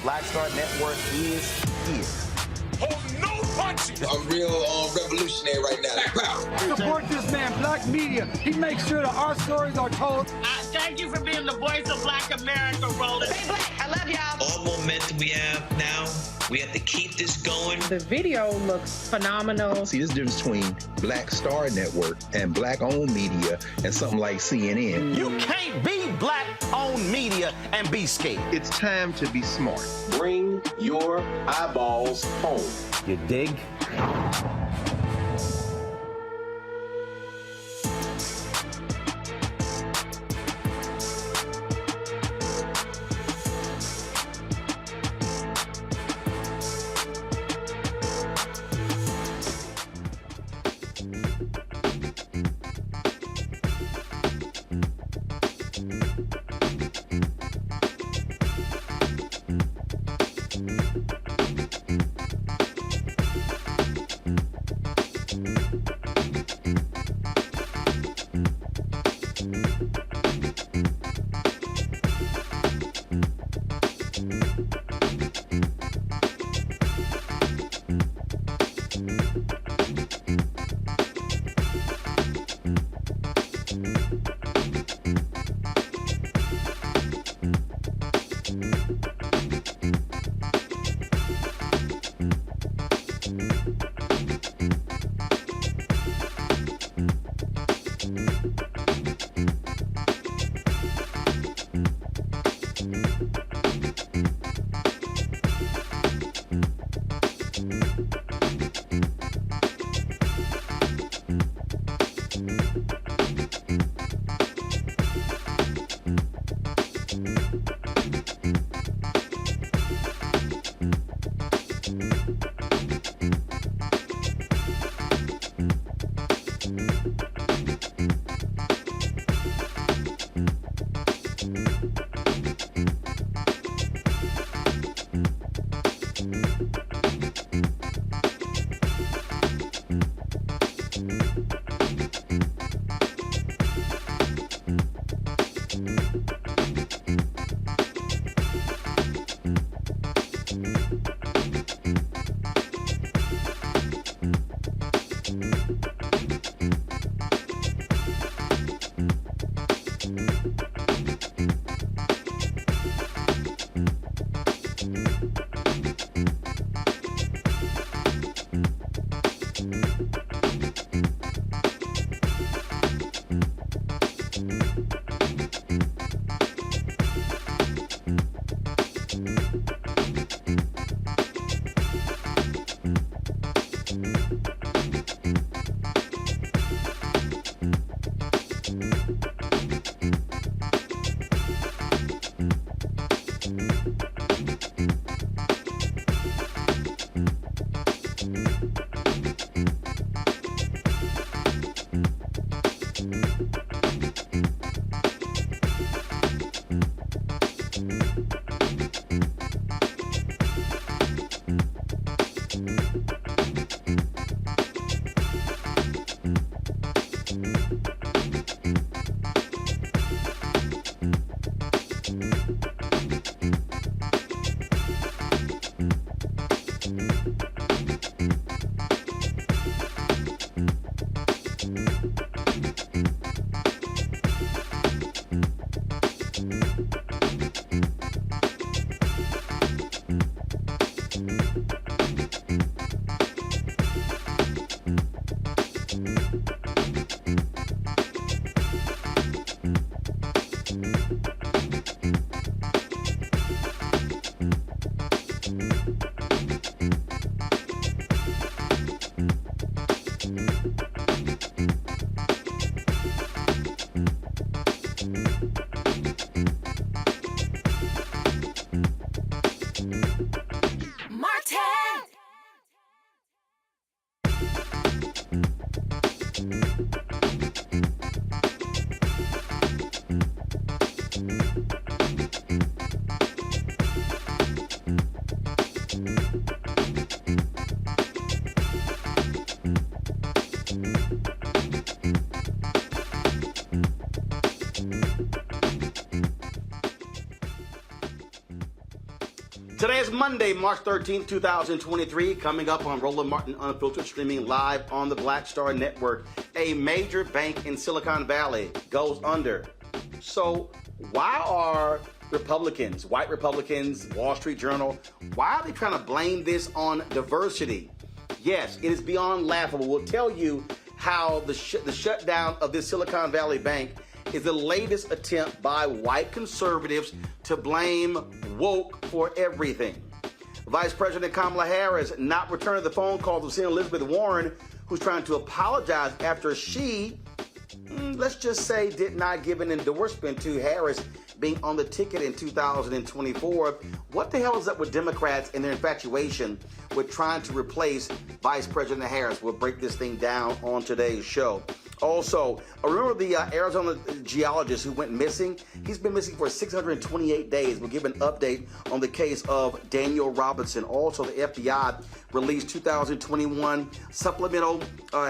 Black Star Network is here. Hold no punches. I'm real revolutionary right now. Black power. Support this man, Black Media. He makes sure that our stories are told. Thank you for being the voice of Black America, Roland. Stay black. I love y'all. All momentum we have now, we have to keep this going. The video looks phenomenal. See, this difference between Black Star Network and black-owned media and something like CNN. You can't be black-owned media and be scared. It's time to be smart. Bring your eyeballs home. You dig? Today is Monday, March 13th, 2023. Coming up on Roland Martin Unfiltered, streaming live on the Black Star Network. A major bank in Silicon Valley goes under. So why are Republicans, white Republicans, Wall Street Journal, why are they trying to blame this on diversity? Yes, it is beyond laughable. We'll tell you how the shutdown of this Silicon Valley bank is the latest attempt by white conservatives to blame woke for everything. Vice President Kamala Harris not returning the phone calls of Senator Elizabeth Warren, who's trying to apologize after she, let's just say, did not give an endorsement to Harris being on the ticket in 2024. What the hell is up with Democrats and their infatuation with trying to replace Vice President Harris? We'll break this thing down on today's show. Also, remember the Arizona geologist who went missing? He's been missing for 628 days. We'll give an update on the case of Daniel Robinson. Also, the FBI released 2021 supplemental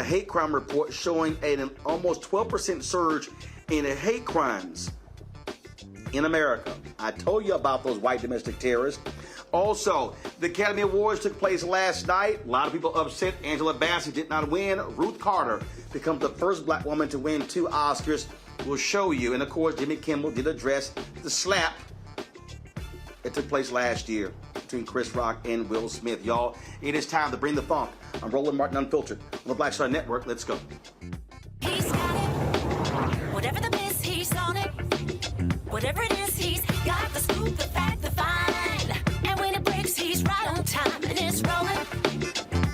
hate crime report showing an almost 12% surge in hate crimes in America. I told you about those white domestic terrorists. Also, the Academy Awards took place last night. A lot of people upset. Angela Bassett did not win. Ruth Carter becomes the first black woman to win 2 Oscars. We'll show you. And of course, Jimmy Kimmel did address the slap that took place last year between Chris Rock and Will Smith. Y'all, it is time to bring the funk. I'm Roland Martin Unfiltered on the Black Star Network. Let's go. He's got it. Whatever the miss, he's on it. Whatever it is, he's got the scoop, the fact, the find. And when it breaks, he's right on time and it's rolling.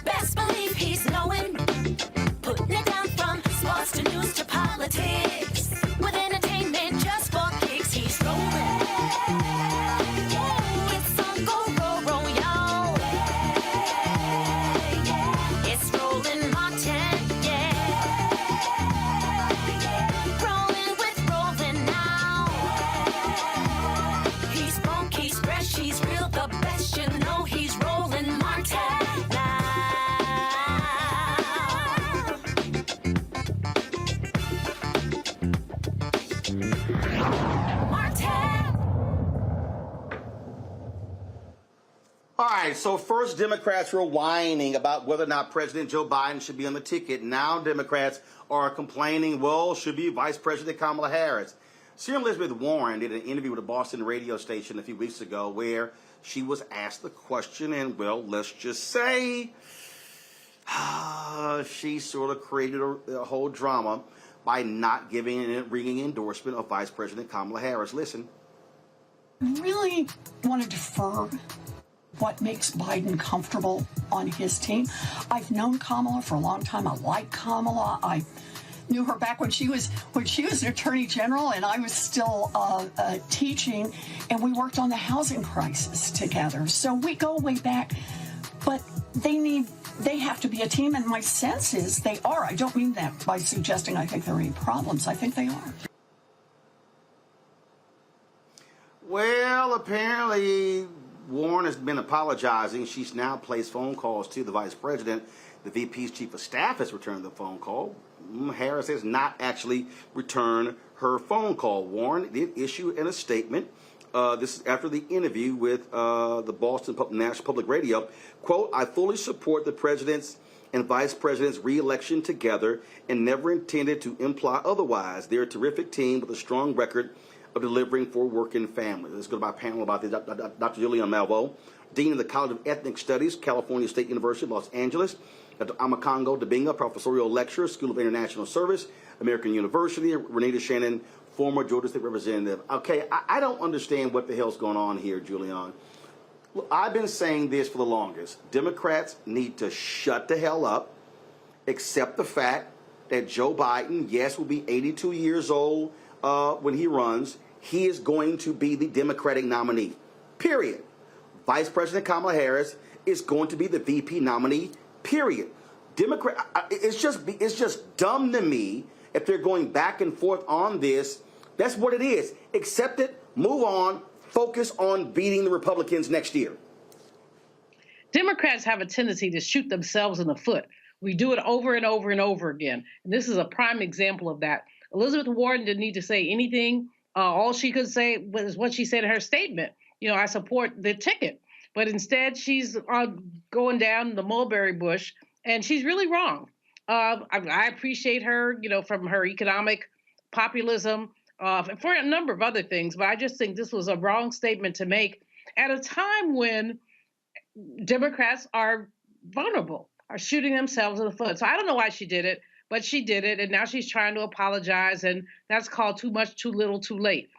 Best believe he's knowing. Putting it down from sports to news so first Democrats were whining about whether or not President Joe Biden should be on the ticket. Now Democrats are complaining, well, should be Vice President Kamala Harris. Senator Elizabeth Warren did an interview with a Boston radio station a few weeks ago where she was asked the question, and, well, let's just say she sort of created a whole drama by not giving a ringing endorsement of Vice President Kamala Harris. Listen. I really want to defer what makes Biden comfortable on his team. I've known Kamala for a long time. I like Kamala. I knew her back when she was an attorney general and I was still teaching, and we worked on the housing crisis together. So we go way back, but they have to be a team, and my sense is they are. I don't mean that by suggesting I think there are any problems. I think they are. Well, apparently Warren has been apologizing. She's now placed phone calls to the vice president. The VP's chief of staff has returned the phone call. Harris has not actually returned her phone call. Warren did issue in a statement. This is after the interview with the Boston National Public Radio. Quote, I fully support the president's and vice president's re-election together and never intended to imply otherwise. They're a terrific team with a strong record of delivering for working families. Let's go to my panel about this. Dr. Julian Malvo, Dean of the College of Ethnic Studies, California State University, Los Angeles. Dr. Amakongo Dabinga, professorial lecturer, School of International Service, American University. Renita Shannon, former Georgia State Representative. Okay, I don't understand what the hell's going on here, Julian. Look, I've been saying this for the longest. Democrats need to shut the hell up, accept the fact that Joe Biden, yes, will be 82 years old when he runs. He is going to be the Democratic nominee, period. Vice President Kamala Harris is going to be the VP nominee, period. It's just dumb to me if they're going back and forth on this. That's what it is. Accept it, move on, focus on beating the Republicans next year. Democrats have a tendency to shoot themselves in the foot. We do it over and over and over again. And this is a prime example of that. Elizabeth Warren didn't need to say anything. All she could say was what she said in her statement. You know, I support the ticket. But instead, she's going down the mulberry bush, and she's really wrong. I appreciate her, you know, from her economic populism for a number of other things. But I just think this was a wrong statement to make at a time when Democrats are vulnerable, are shooting themselves in the foot. So I don't know why she did it, but she did it. And now she's trying to apologize. And that's called too much, too little, too late.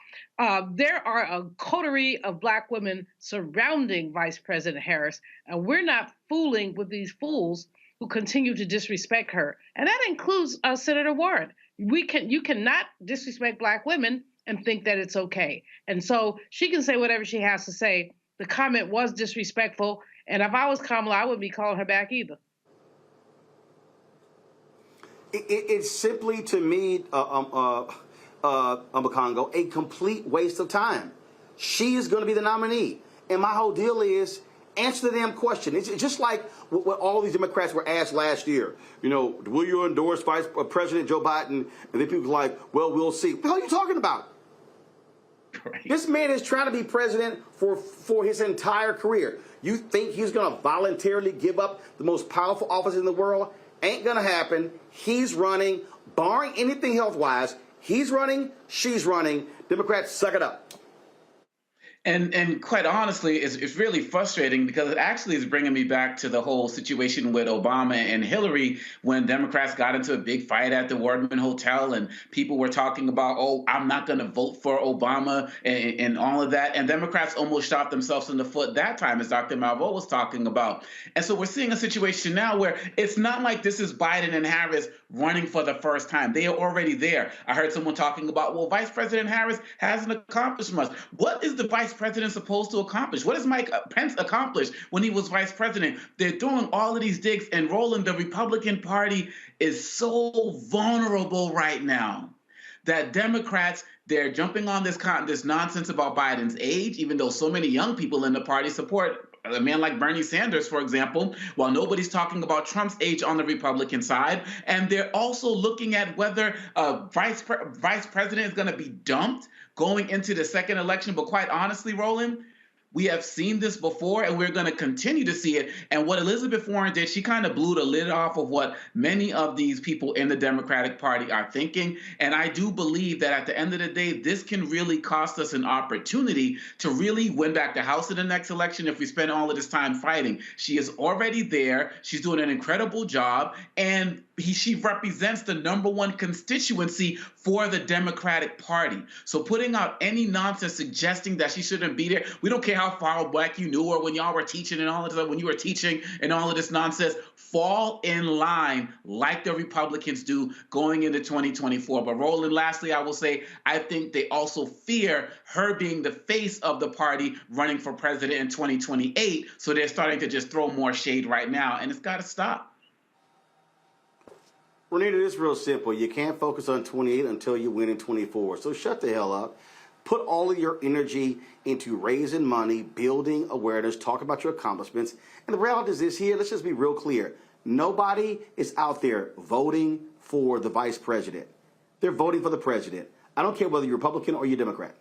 There are a coterie of Black women surrounding Vice President Harris, and we're not fooling with these fools who continue to disrespect her. And that includes Senator Warren. You cannot disrespect Black women and think that it's okay. And so she can say whatever she has to say. The comment was disrespectful, and if I was Kamala, I wouldn't be calling her back either. It's simply, to me, Congo, a complete waste of time. She is going to be the nominee. And my whole deal is answer the damn question. It's just like what all these Democrats were asked last year. You know, will you endorse Vice President Joe Biden? And then people were like, well, we'll see. What the hell are you talking about? Right. This man is trying to be president for his entire career. You think he's going to voluntarily give up the most powerful office in the world? Ain't going to happen. He's running, barring anything health-wise. He's running, she's running. Democrats, suck it up. And quite honestly, it's really frustrating because it actually is bringing me back to the whole situation with Obama and Hillary when Democrats got into a big fight at the Wardman Hotel and people were talking about, oh, I'm not going to vote for Obama and all of that. And Democrats almost shot themselves in the foot that time, as Dr. Malvo was talking about. And so we're seeing a situation now where it's not like this is Biden and Harris running for the first time. They are already there. I heard someone talking about, well, Vice President Harris hasn't accomplished much. What is the Vice President supposed to accomplish? What does Mike Pence accomplish when he was Vice President? They're doing all of these digs, and Roland, the Republican Party is so vulnerable right now that Democrats, they're jumping on this nonsense about Biden's age, even though so many young people in the party support a man like Bernie Sanders, for example, while nobody's talking about Trump's age on the Republican side. And they're also looking at whether vice president is going to be dumped going into the second election. But quite honestly, Roland, We have seen this before, and we're going to continue to see it. And what Elizabeth Warren did, she kind of blew the lid off of what many of these people in the Democratic Party are thinking. And I do believe that at the end of the day, this can really cost us an opportunity to really win back the House in the next election if we spend all of this time fighting. She is already there. She's doing an incredible job. And she represents the #1 constituency for the Democratic Party. So putting out any nonsense suggesting that she shouldn't be there, we don't care how far back you knew her when y'all were teaching and all of this, when you were teaching and all of this nonsense, fall in line like the Republicans do going into 2024. But Roland, lastly, I will say, I think they also fear her being the face of the party running for president in 2028. So they're starting to just throw more shade right now, and it's got to stop. Renita, it's real simple. You can't focus on 28 until you win in 24. So shut the hell up. Put all of your energy into raising money, building awareness, talk about your accomplishments. And the reality is this here, let's just be real clear. Nobody is out there voting for the vice president. They're voting for the president. I don't care whether you're Republican or you're Democrat.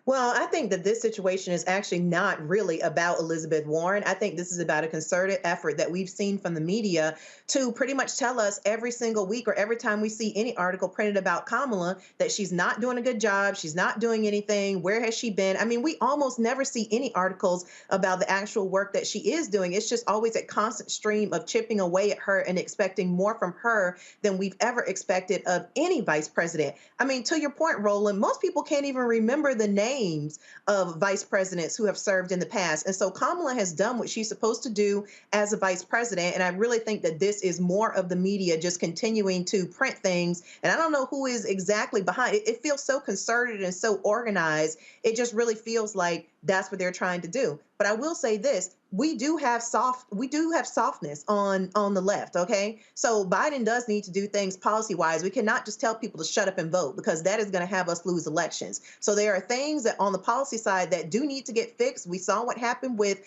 Well, I think that this situation is actually not really about Elizabeth Warren. I think this is about a concerted effort that we've seen from the media to pretty much tell us every single week or every time we see any article printed about Kamala that she's not doing a good job, she's not doing anything, where has she been? I mean, we almost never see any articles about the actual work that she is doing. It's just always a constant stream of chipping away at her and expecting more from her than we've ever expected of any vice president. I mean, to your point, Roland, most people can't even remember the names of vice presidents who have served in the past. And so Kamala has done what she's supposed to do as a vice president. And I really think that this is more of the media just continuing to print things. And I don't know who is exactly behind it. It feels so concerted and so organized. It just really feels like that's what they're trying to do. But I will say this, we do have softness on the left, okay? So Biden does need to do things policy-wise. We cannot just tell people to shut up and vote because that is going to have us lose elections. So there are things that on the policy side that do need to get fixed. We saw what happened with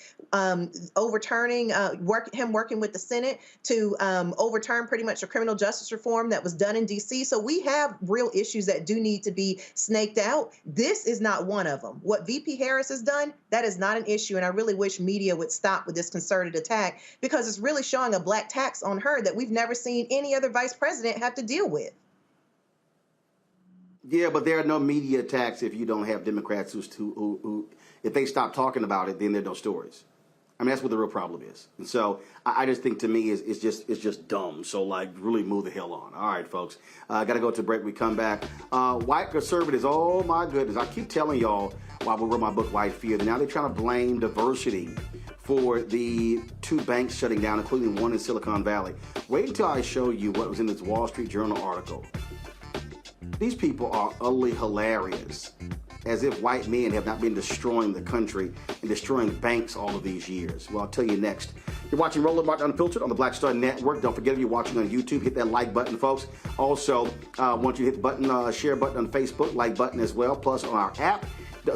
overturning, him working with the Senate to overturn pretty much a criminal justice reform that was done in D.C. So we have real issues that do need to be snaked out. This is not one of them. What VP Harris has done, that is not an issue. And I really wish media would stop with this concerted attack because it's really showing a black tax on her that we've never seen any other vice president have to deal with. Yeah, but there are no media attacks if you don't have Democrats who if they stop talking about it, then there are no stories. I mean, that's what the real problem is. And so I just think to me it's just dumb. So like really move the hell on. All right, folks. Got to go to break. We come back. White conservatives. Oh my goodness. I keep telling y'all while we read my book, White Fear. Now they're trying to blame diversity for the 2 banks shutting down, including one in Silicon Valley. Wait until I show you what was in this Wall Street Journal article. These people are utterly hilarious, as if white men have not been destroying the country and destroying banks all of these years. Well, I'll tell you next. You're watching Roland Martin Unfiltered on the Black Star Network. Don't forget, if you're watching on YouTube, hit that like button, folks. Also, once you hit the button, share button on Facebook, like button as well, plus on our app.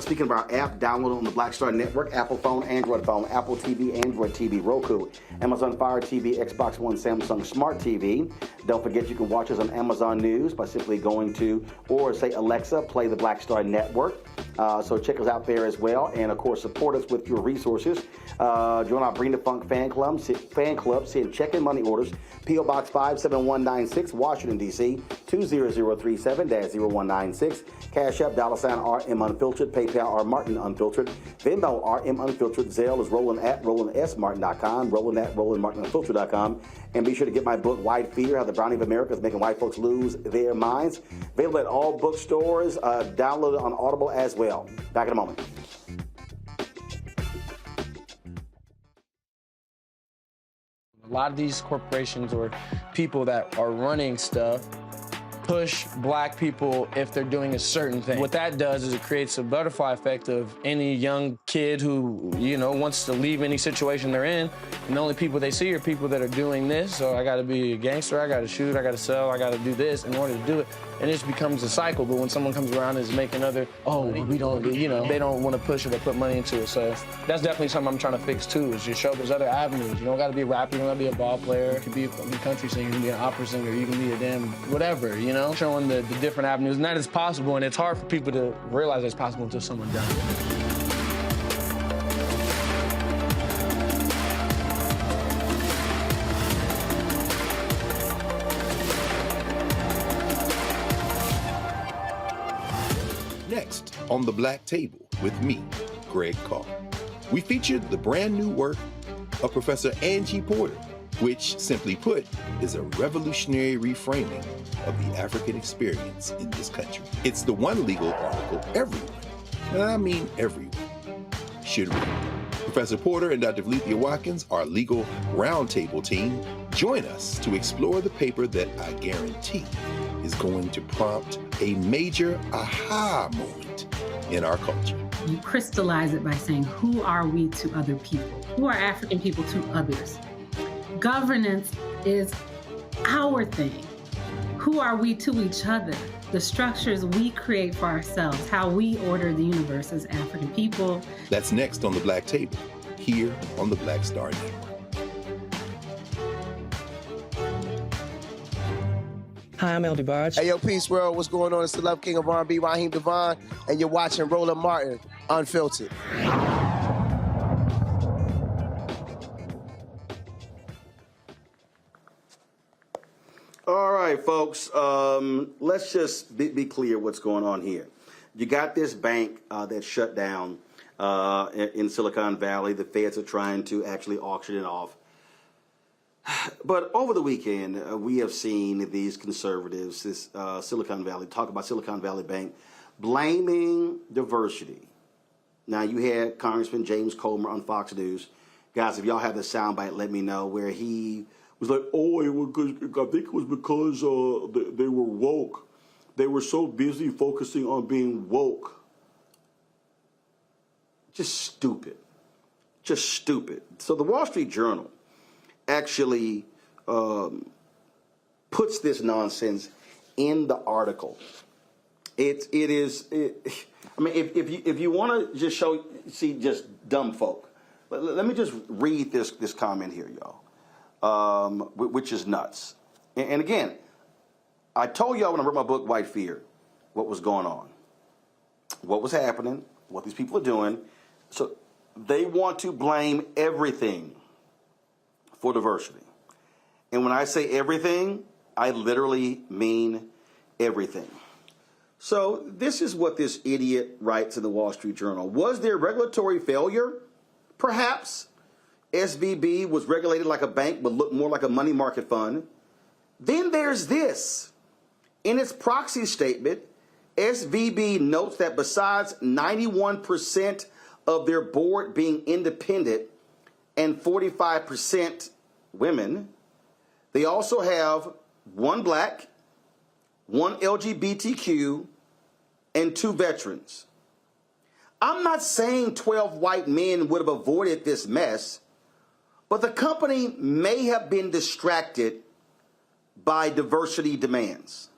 Speaking of our app, download it on the Black Star Network, Apple phone, Android phone, Apple TV, Android TV, Roku, Amazon Fire TV, Xbox One, Samsung Smart TV. Don't forget you can watch us on Amazon News by simply going to, or say Alexa, play the Black Star Network. So check us out there as well. And of course, support us with your resources. Join our Bring the Funk fan club, send check-in money orders, P.O. Box 57196, Washington, D.C., 20037-0196. Cash App, $RM Unfiltered, PayPal, R Martin Unfiltered, Venmo, RM Unfiltered, Zelle is Roland at RolandSMartin.com, Roland at RolandMartinUnfiltered.com. And be sure to get my book, White Fear, How the Brownie of America is Making White Folks Lose Their Minds. Available at all bookstores, downloaded on Audible as well. Back in a moment. A lot of these corporations or people that are running stuff push black people if they're doing a certain thing. What that does is it creates a butterfly effect of any young kid who, wants to leave any situation they're in, and the only people they see are people that are doing this. So I gotta be a gangster, I gotta shoot, I gotta sell, I gotta do this in order to do it. And it just becomes a cycle. But when someone comes around and is making we don't, they don't want to push it or put money into it. So that's definitely something I'm trying to fix too, is just show there's other avenues. You don't gotta be a rapper, you don't gotta be a ball player. You can be a country singer, you can be an opera singer, you can be a damn whatever, showing the different avenues. And that is possible, and it's hard for people to realize it's possible until someone does. next on The Black Table with me, Greg Carr. We featured the brand new work of Professor Angie Porter, which, simply put, is a revolutionary reframing of the African experience in this country. It's the one legal article everyone, and I mean everyone, should read. Professor Porter and Dr. Valencia Watkins, our legal roundtable team, join us to explore the paper that I guarantee is going to prompt a major aha moment in our culture. You crystallize it by saying, who are we to other people? Who are African people to others? Governance is our thing. Who are we to each other? The structures we create for ourselves, how we order the universe as African people. That's next on The Black Table, here on the Black Star Network. Hi, I'm El DeBarge. Hey, yo, Peace World. What's going on? It's the Love King of R&B, Raheem Devon, and you're watching Roland Martin Unfiltered. All right, folks, let's just be clear what's going on here. You got this bank that shut down in Silicon Valley. The feds are trying to actually auction it off. But over the weekend, we have seen these conservatives, this Silicon Valley, talk about Silicon Valley Bank, blaming diversity. Now, you had Congressman James Comer on Fox News. Guys, if y'all have the soundbite, let me know, where he was like, oh, I think it was because they were woke. They were so busy focusing on being woke. Just stupid. Just stupid. So the Wall Street Journal actually puts this nonsense in the article. It is. I mean, if you want to just see just dumb folk, let me just read this comment here, y'all, which is nuts. And again, I told y'all when I wrote my book, White Fear, what was going on, what was happening, what these people are doing. So they want to blame everything for diversity. And when I say everything, I literally mean everything. So this is what this idiot writes in the Wall Street Journal. Was there regulatory failure? Perhaps. SVB was regulated like a bank but looked more like a money market fund. Then there's this. In its proxy statement, SVB notes that besides 91% of their board being independent and 45% women, they also have 1 black, 1 LGBTQ, and 2 veterans. I'm not saying 12 white men would have avoided this mess, but the company may have been distracted by diversity demands.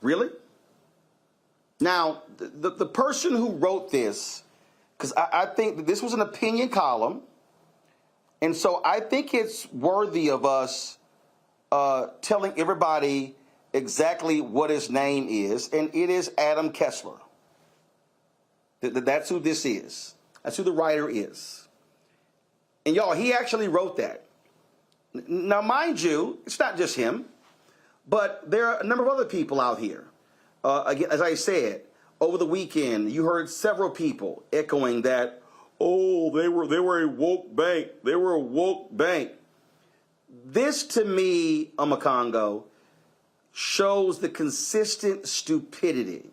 Really? Now, the person who wrote this, because I think that this was an opinion column, and so I think it's worthy of us telling everybody exactly what his name is, and it is Adam Kessler. That's who this is. That's who the writer is. And y'all, he actually wrote that. Now, mind you, it's not just him, but there are a number of other people out here. Again, as I said, over the weekend, you heard several people echoing that, oh, they were a woke bank. They were a woke bank. This, to me, Amakongo, shows the consistent stupidity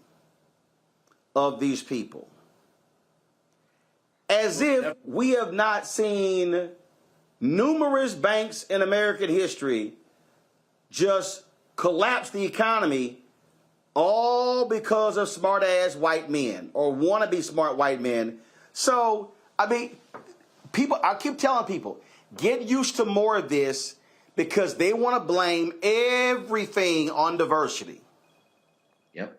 of these people. As if we have not seen numerous banks in American history just collapse the economy all because of smart-ass white men or wannabe smart white men. So, I mean, people, I keep telling people, get used to more of this because they want to blame everything on diversity. Yep.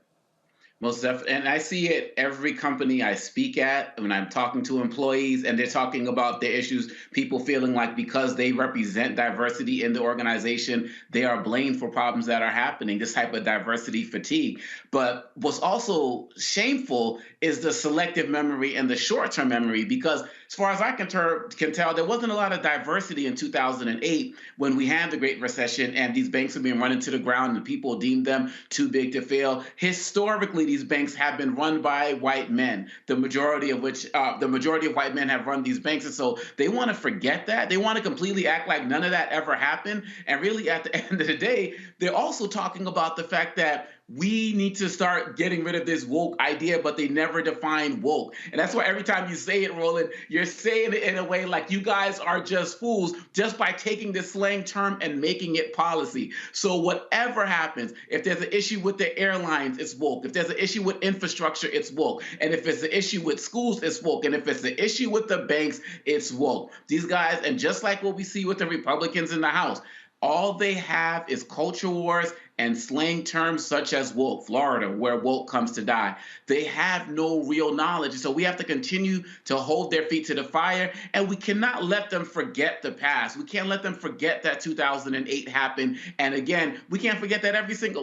Most definitely. And I see it every company I speak at when I'm talking to employees and they're talking about the issues, people feeling like because they represent diversity in the organization, they are blamed for problems that are happening, this type of diversity fatigue. But what's also shameful is the selective memory and the short-term memory, because as far as I can tell, there wasn't a lot of diversity in 2008 when we had the Great Recession and these banks were being run into the ground and people deemed them too big to fail. Historically, these banks have been run by white men, the majority of white men have run these banks. And so they want to forget that. They want to completely act like none of that ever happened. And really, at the end of the day, they're also talking about the fact that we need to start getting rid of this woke idea, but they never define woke. And that's why every time you say it, Roland, you're saying it in a way like you guys are just fools just by taking this slang term and making it policy. So whatever happens, if there's an issue with the airlines, it's woke. If there's an issue with infrastructure, it's woke. And if it's an issue with schools, it's woke. And if it's an issue with the banks, it's woke. These guys, and just like what we see with the Republicans in the House, all they have is culture wars and slang terms such as woke, Florida, where woke comes to die. They have no real knowledge. So we have to continue to hold their feet to the fire, and we cannot let them forget the past. We can't let them forget that 2008 happened. And again, we can't forget that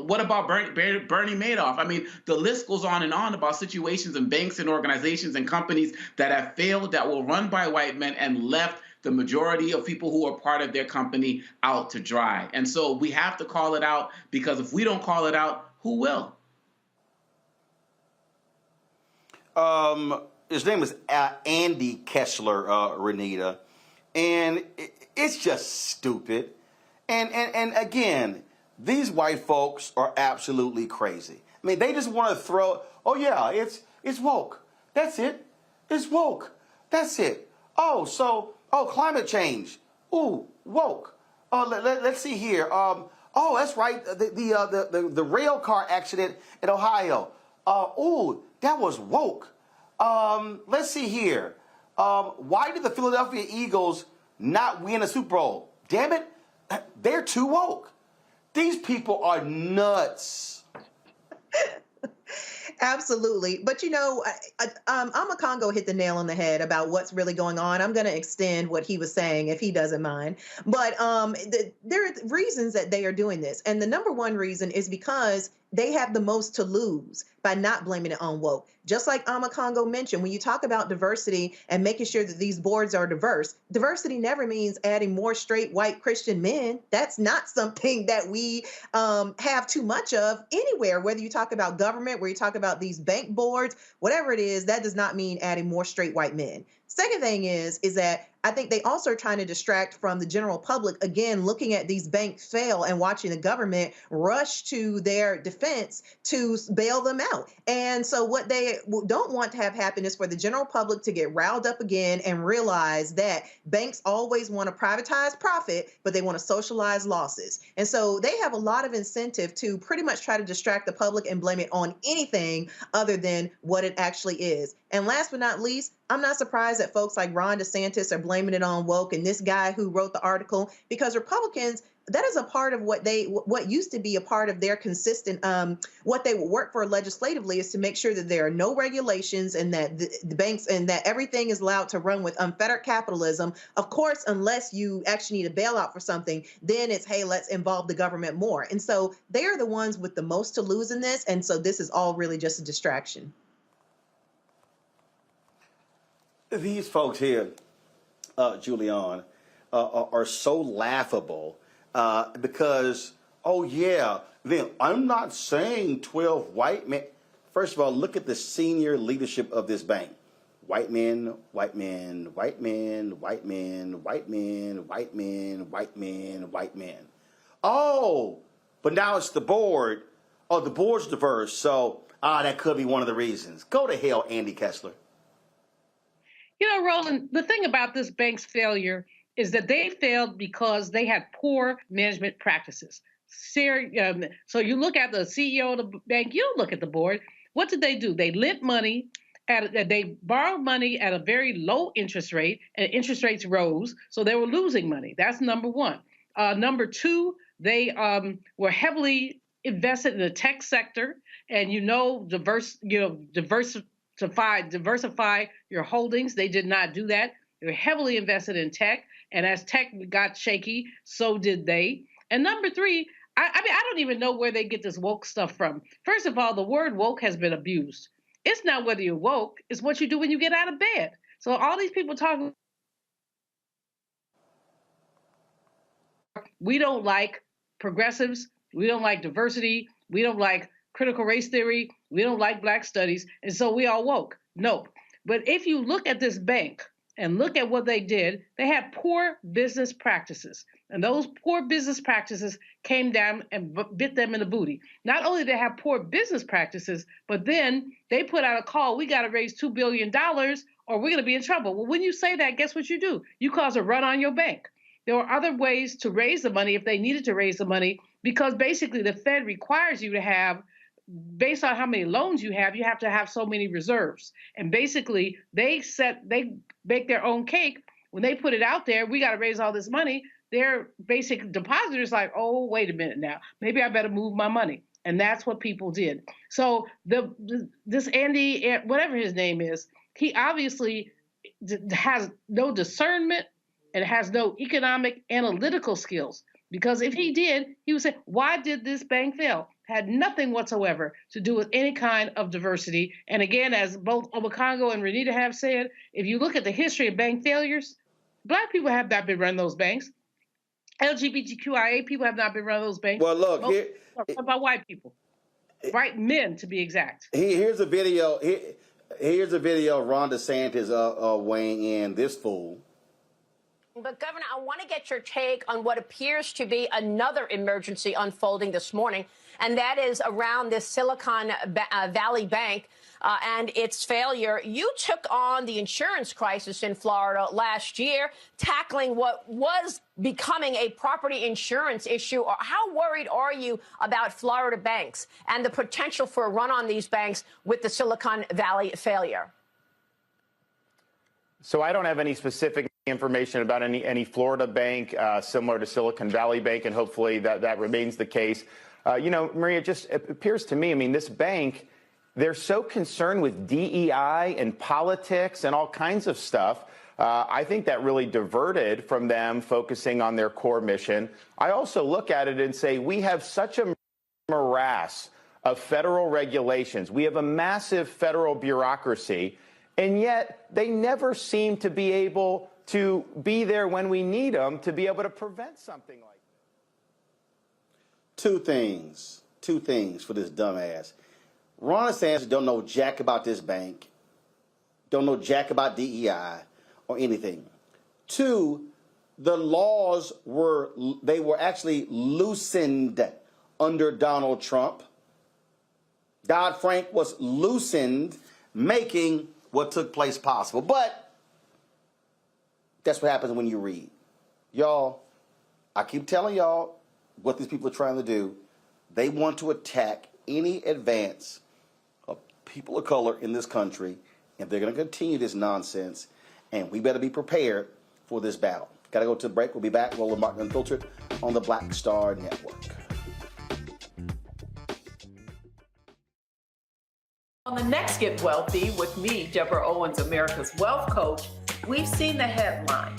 what about Bernie Madoff? I mean, the list goes on and on about situations in banks and organizations and companies that have failed, that were run by white men and left the majority of people who are part of their company out to dry. And so we have to call it out, because if we don't call it out, who will? His name is Andy Kessler, Renita, and it's just stupid. And again, these white folks are absolutely crazy. I mean, they just want to throw, oh yeah, it's woke. That's it. It's woke. That's it. Oh, climate change. Ooh, woke. Let's see here. Oh, that's right. The rail car accident in Ohio. Ooh, that was woke. Let's see here. Why did the Philadelphia Eagles not win a Super Bowl? Damn it, they're too woke. These people are nuts. Absolutely. But, you know, Amakongo hit the nail on the head about what's really going on. I'm going to extend what he was saying if he doesn't mind. But there are reasons that they are doing this. And the number one reason is because they have the most to lose by not blaming it on woke. Just like Amakongo mentioned, when you talk about diversity and making sure that these boards are diverse, diversity never means adding more straight white Christian men. That's not something that we have too much of anywhere, whether you talk about government, where you talk about these bank boards, whatever it is, that does not mean adding more straight white men. Second thing is that I think they also are trying to distract from the general public, again, looking at these banks fail and watching the government rush to their defense to bail them out. And so what they don't want to have happen is for the general public to get riled up again and realize that banks always want to privatize profit, but they want to socialize losses. And so they have a lot of incentive to pretty much try to distract the public and blame it on anything other than what it actually is. And last but not least, I'm not surprised that folks like Ron DeSantis are blaming it on woke and this guy who wrote the article, because Republicans, that is a part of what used to be a part of their consistent, what they would work for legislatively is to make sure that there are no regulations and that the banks and that everything is allowed to run with unfettered capitalism. Of course, unless you actually need a bailout for something, then it's, hey, let's involve the government more. And so they are the ones with the most to lose in this. And so this is all really just a distraction. These folks here, Julian, are so laughable because, oh yeah, then I'm not saying 12 white men. First of all, look at the senior leadership of this bank. White men, white men, white men, white men, white men, white men, white men, white men. Oh, but now it's the board. Oh, the board's diverse, so that could be one of the reasons. Go to hell, Andy Kessler. You know, Roland, the thing about this bank's failure is that they failed because they had poor management practices. So you look at the CEO of the bank, you don't look at the board. What did they do? They lent money, they borrowed money at a very low interest rate, and interest rates rose, so they were losing money. That's number one. Number two, they were heavily invested in the tech sector, and diversify your holdings. They did not do that. They were heavily invested in tech, and as tech got shaky, so did they. And number three, I don't even know where they get this woke stuff from. First of all, the word woke has been abused. It's not whether you're woke, it's what you do when you get out of bed. So all these people talking, we don't like progressives, we don't like diversity, we don't like critical race theory, we don't like black studies, and so we all woke. Nope. But if you look at this bank and look at what they did, they had poor business practices. And those poor business practices came down and bit them in the booty. Not only did they have poor business practices, but then they put out a call, we got to raise $2 billion or we're going to be in trouble. Well, when you say that, guess what you do? You cause a run on your bank. There were other ways to raise the money if they needed to raise the money, because basically the Fed requires you to have, based on how many loans you have to have so many reserves. And basically they bake their own cake. When they put it out there, we got to raise all this money. Their basic depositors like, oh, wait a minute now, maybe I better move my money. And that's what people did. So this Andy, whatever his name is, he obviously has no discernment and has no economic analytical skills. Because if he did, he would say, why did this bank fail? Had nothing whatsoever to do with any kind of diversity. And again, as both Obakongo and Renita have said, if you look at the history of bank failures, Black people have not been running those banks. LGBTQIA people have not been running those banks. Well, look, here, about white people, white men to be exact. Here's a video. Here's a video of Ron DeSantis weighing in this fool. But, Governor, I want to get your take on what appears to be another emergency unfolding this morning, and that is around this Silicon Valley Bank and its failure. You took on the insurance crisis in Florida last year, tackling what was becoming a property insurance issue. How worried are you about Florida banks and the potential for a run on these banks with the Silicon Valley failure? So I don't have any specific information about any Florida bank similar to Silicon Valley Bank, and hopefully that remains the case. Maria, it appears to me, this bank, they're so concerned with DEI and politics and all kinds of stuff. I think that really diverted from them focusing on their core mission. I also look at it and say, we have such a morass of federal regulations. We have a massive federal bureaucracy, and yet they never seem to be able to be there when we need them to be able to prevent something like that. Two things for this dumbass. Ron DeSantis don't know jack about this bank, don't know jack about DEI or anything. Two, the laws were actually loosened under Donald Trump. Dodd-Frank was loosened, making what took place possible. But that's what happens when you read. Y'all, I keep telling y'all what these people are trying to do. They want to attack any advance of people of color in this country, and they're going to continue this nonsense, and we better be prepared for this battle. Got to go to the break. We'll be back. Roland Martin Unfiltered on the Black Star Network. On the next Get Wealthy with me, Deborah Owens, America's Wealth Coach, we've seen the headline.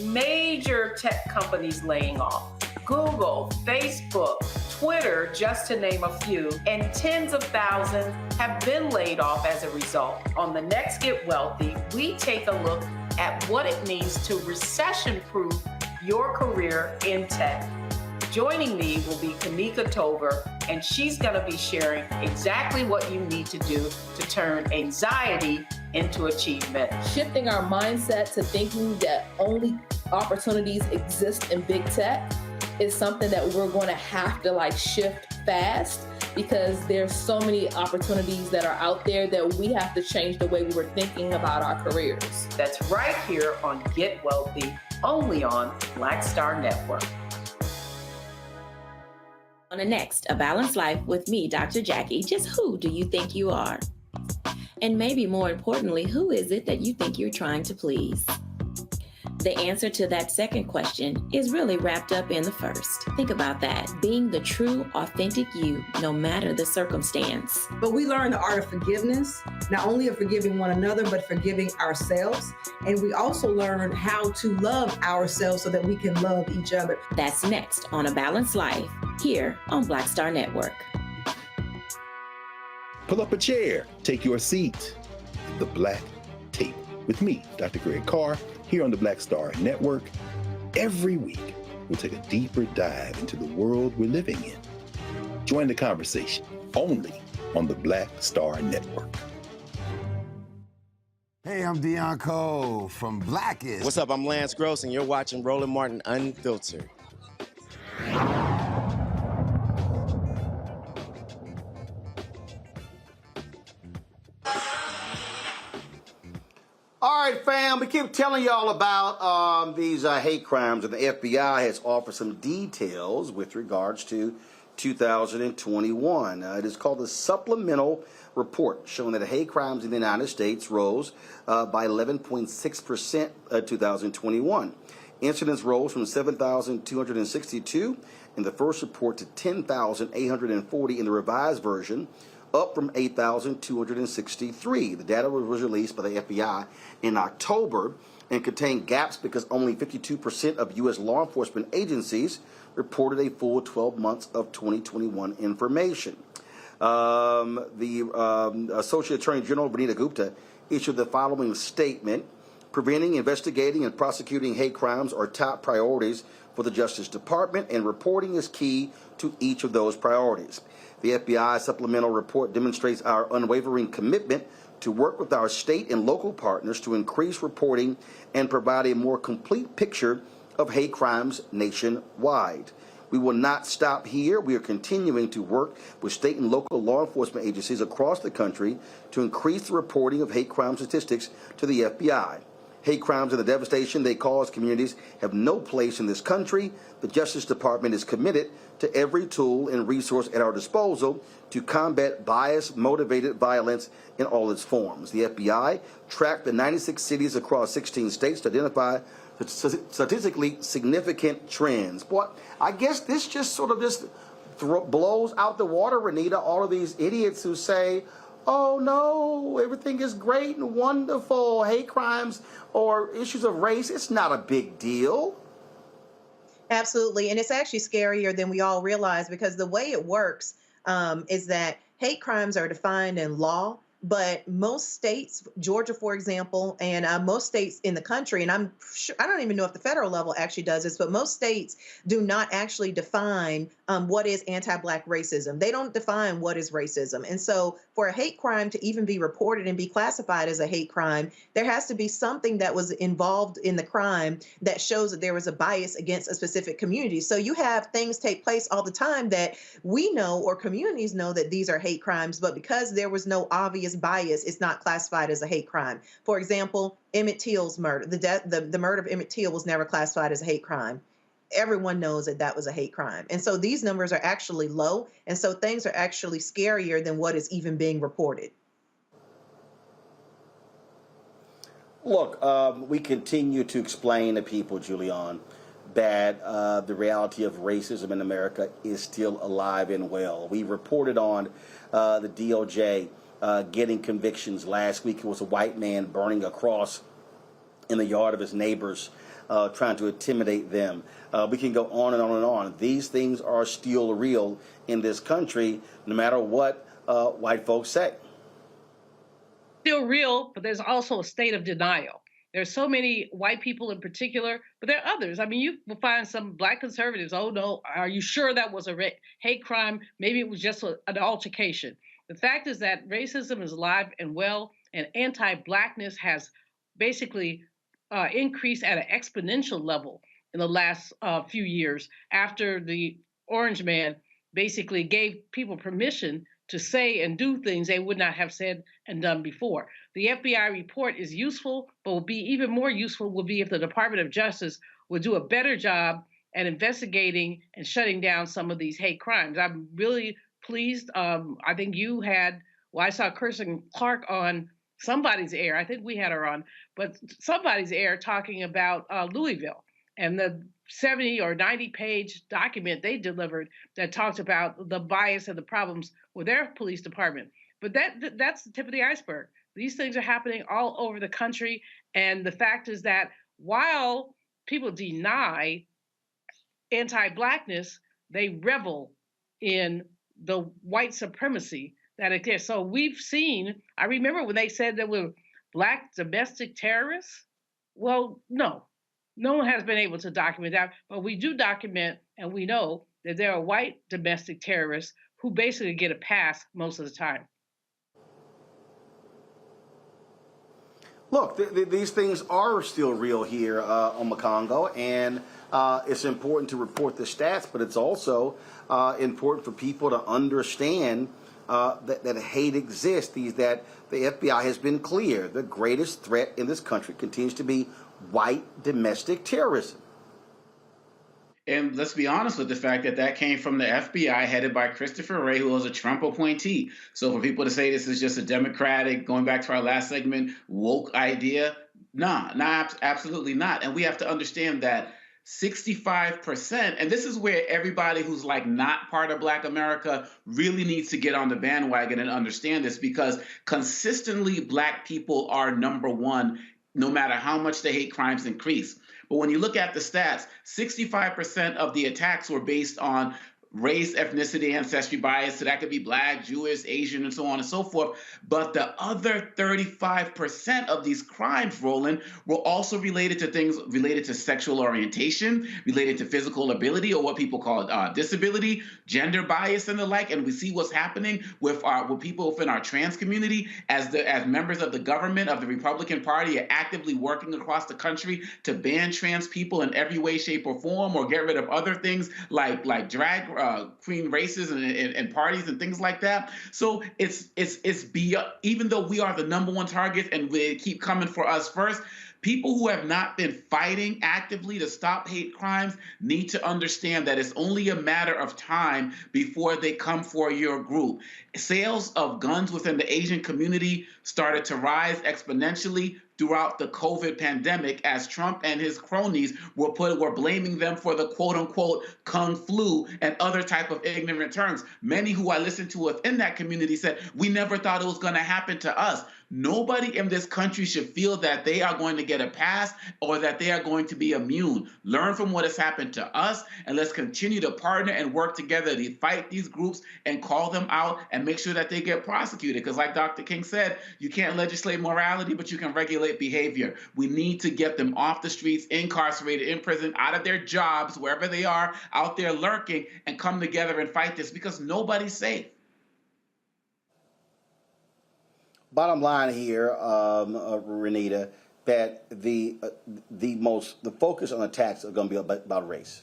Major tech companies laying off. Google, Facebook, Twitter, just to name a few, and tens of thousands have been laid off as a result. On the next Get Wealthy, we take a look at what it means to recession-proof your career in tech. Joining me will be Kanika Tover, and she's going to be sharing exactly what you need to do to turn anxiety into achievement. Shifting our mindset to thinking that only opportunities exist in big tech is something that we're going to have to shift fast, because there's so many opportunities that are out there that we have to change the way we were thinking about our careers. That's right here on Get Wealthy, only on Black Star Network. On the next, A Balanced Life with me, Dr. Jackie, just who do you think you are? And maybe more importantly, who is it that you think you're trying to please? The answer to that second question is really wrapped up in the first. Think about that. Being the true, authentic you, no matter the circumstance. But we learn the art of forgiveness, not only of forgiving one another, but forgiving ourselves. And we also learn how to love ourselves so that we can love each other. That's next on A Balanced Life, here on Black Star Network. Pull up a chair, take your seat. The Black Table. with me, Dr. Greg Carr, here on the Black Star Network. Every week, we'll take a deeper dive into the world we're living in. Join the conversation only on the Black Star Network. Hey, I'm Deion Cole from Blackest. What's up? I'm Lance Gross, and you're watching Roland Martin Unfiltered. All right, fam, we keep telling y'all about these hate crimes, and the FBI has offered some details with regards to 2021. It is called the Supplemental Report, showing that hate crimes in the United States rose by 11.6% in 2021. Incidents rose from 7,262 in the first report to 10,840 in the revised version, up from 8,263. The data was released by the FBI in October and contained gaps because only 52% of U.S. law enforcement agencies reported a full 12 months of 2021 information. The Associate Attorney General Vanita Gupta issued the following statement: preventing, investigating, and prosecuting hate crimes are top priorities for the Justice Department, and reporting is key to each of those priorities. The FBI supplemental report demonstrates our unwavering commitment to work with our state and local partners to increase reporting and provide a more complete picture of hate crimes nationwide. We will not stop here. We are continuing to work with state and local law enforcement agencies across the country to increase the reporting of hate crime statistics to the FBI. Hate crimes and the devastation they cause communities have no place in this country. The Justice Department is committed to every tool and resource at our disposal to combat bias-motivated violence in all its forms. The FBI tracked the 96 cities across 16 states to identify statistically significant trends. Boy, I guess this just sort of blows out the water, Renita, all of these idiots who say, oh no, everything is great and wonderful, hate crimes or issues of race, it's not a big deal. Absolutely. And it's actually scarier than we all realize, because the way it works is that hate crimes are defined in law, but most states, Georgia, for example, and most states in the country, and I'm sure, I don't even know if the federal level actually does this, but most states do not actually define what is anti-Black racism. They don't define what is racism. And so for a hate crime to even be reported and be classified as a hate crime, there has to be something that was involved in the crime that shows that there was a bias against a specific community. So you have things take place all the time that we know, or communities know, that these are hate crimes, but because there was no obvious bias, it's not classified as a hate crime. For example, Emmett Till's murder, the murder of Emmett Till was never classified as a hate crime. Everyone knows that that was a hate crime. And so these numbers are actually low. And so things are actually scarier than what is even being reported. Look, we continue to explain to people, Julian, that the reality of racism in America is still alive and well. We reported on the DOJ getting convictions. Last week it was a white man burning a cross in the yard of his neighbors, trying to intimidate them. We can go on and on and on. These things are still real in this country, no matter what white folks say. Still real, but there's also a state of denial. There's so many white people in particular, but there are others. I mean, you will find some Black conservatives, oh no, are you sure that was a hate crime? Maybe it was just an altercation. The fact is that racism is alive and well, and anti-Blackness has basically increased at an exponential level in the last few years, after the Orange Man basically gave people permission to say and do things they would not have said and done before. The FBI report is useful, but will be even more useful would be if the Department of Justice would do a better job at investigating and shutting down some of these hate crimes. I'm really pleased. I think you had, well, I saw Kirsten Clark on somebody's air. I think we had her on, but somebody's air talking about Louisville and the 70 or 90 page document they delivered that talked about the bias and the problems with their police department. But that's the tip of the iceberg. These things are happening all over the country. And the fact is that while people deny anti-Blackness, they revel in the white supremacy that exists. So we've seen, I remember when they said that Black domestic terrorists? Well, no. No one has been able to document that, but we do document and we know that there are white domestic terrorists who basically get a pass most of the time. Look, these things are still real here on Congo, and it's important to report the stats, but it's also important for people to understand that hate exists, that the FBI has been clear. The greatest threat in this country continues to be white domestic terrorism. And let's be honest with the fact that that came from the FBI headed by Christopher Wray, who was a Trump appointee. So for people to say this is just a Democratic, going back to our last segment, woke idea, absolutely not. And we have to understand that 65%, and this is where everybody who's like not part of Black America really needs to get on the bandwagon and understand this, because consistently Black people are number one, no matter how much the hate crimes increase. But when you look at the stats, 65% of the attacks were based on race, ethnicity, ancestry bias. So that could be Black, Jewish, Asian, and so on and so forth. But the other 35% of these crimes, Roland, were also related to things related to sexual orientation, related to physical ability, or what people call disability, gender bias, and the like. And we see what's happening with people within our trans community as members of the government of the Republican Party are actively working across the country to ban trans people in every way, shape, or form, or get rid of other things like drag queen races and parties and things like that. So it's beyond, even though we are the number one target and they keep coming for us first, people who have not been fighting actively to stop hate crimes need to understand that it's only a matter of time before they come for your group. Sales of guns within the Asian community started to rise exponentially throughout the COVID pandemic as Trump and his cronies were blaming them for the quote-unquote Kung flu and other type of ignorant terms. Many who I listened to within that community said, we never thought it was going to happen to us. Nobody in this country should feel that they are going to get a pass or that they are going to be immune. Learn from what has happened to us, and let's continue to partner and work together to fight these groups and call them out and make sure that they get prosecuted. Because like Dr. King said, you can't legislate morality, but you can regulate behavior. We need to get them off the streets, incarcerated, in prison, out of their jobs, wherever they are, out there lurking, and come together and fight this, because nobody's safe. Bottom line here, Renita, that the focus on attacks are going to be about race.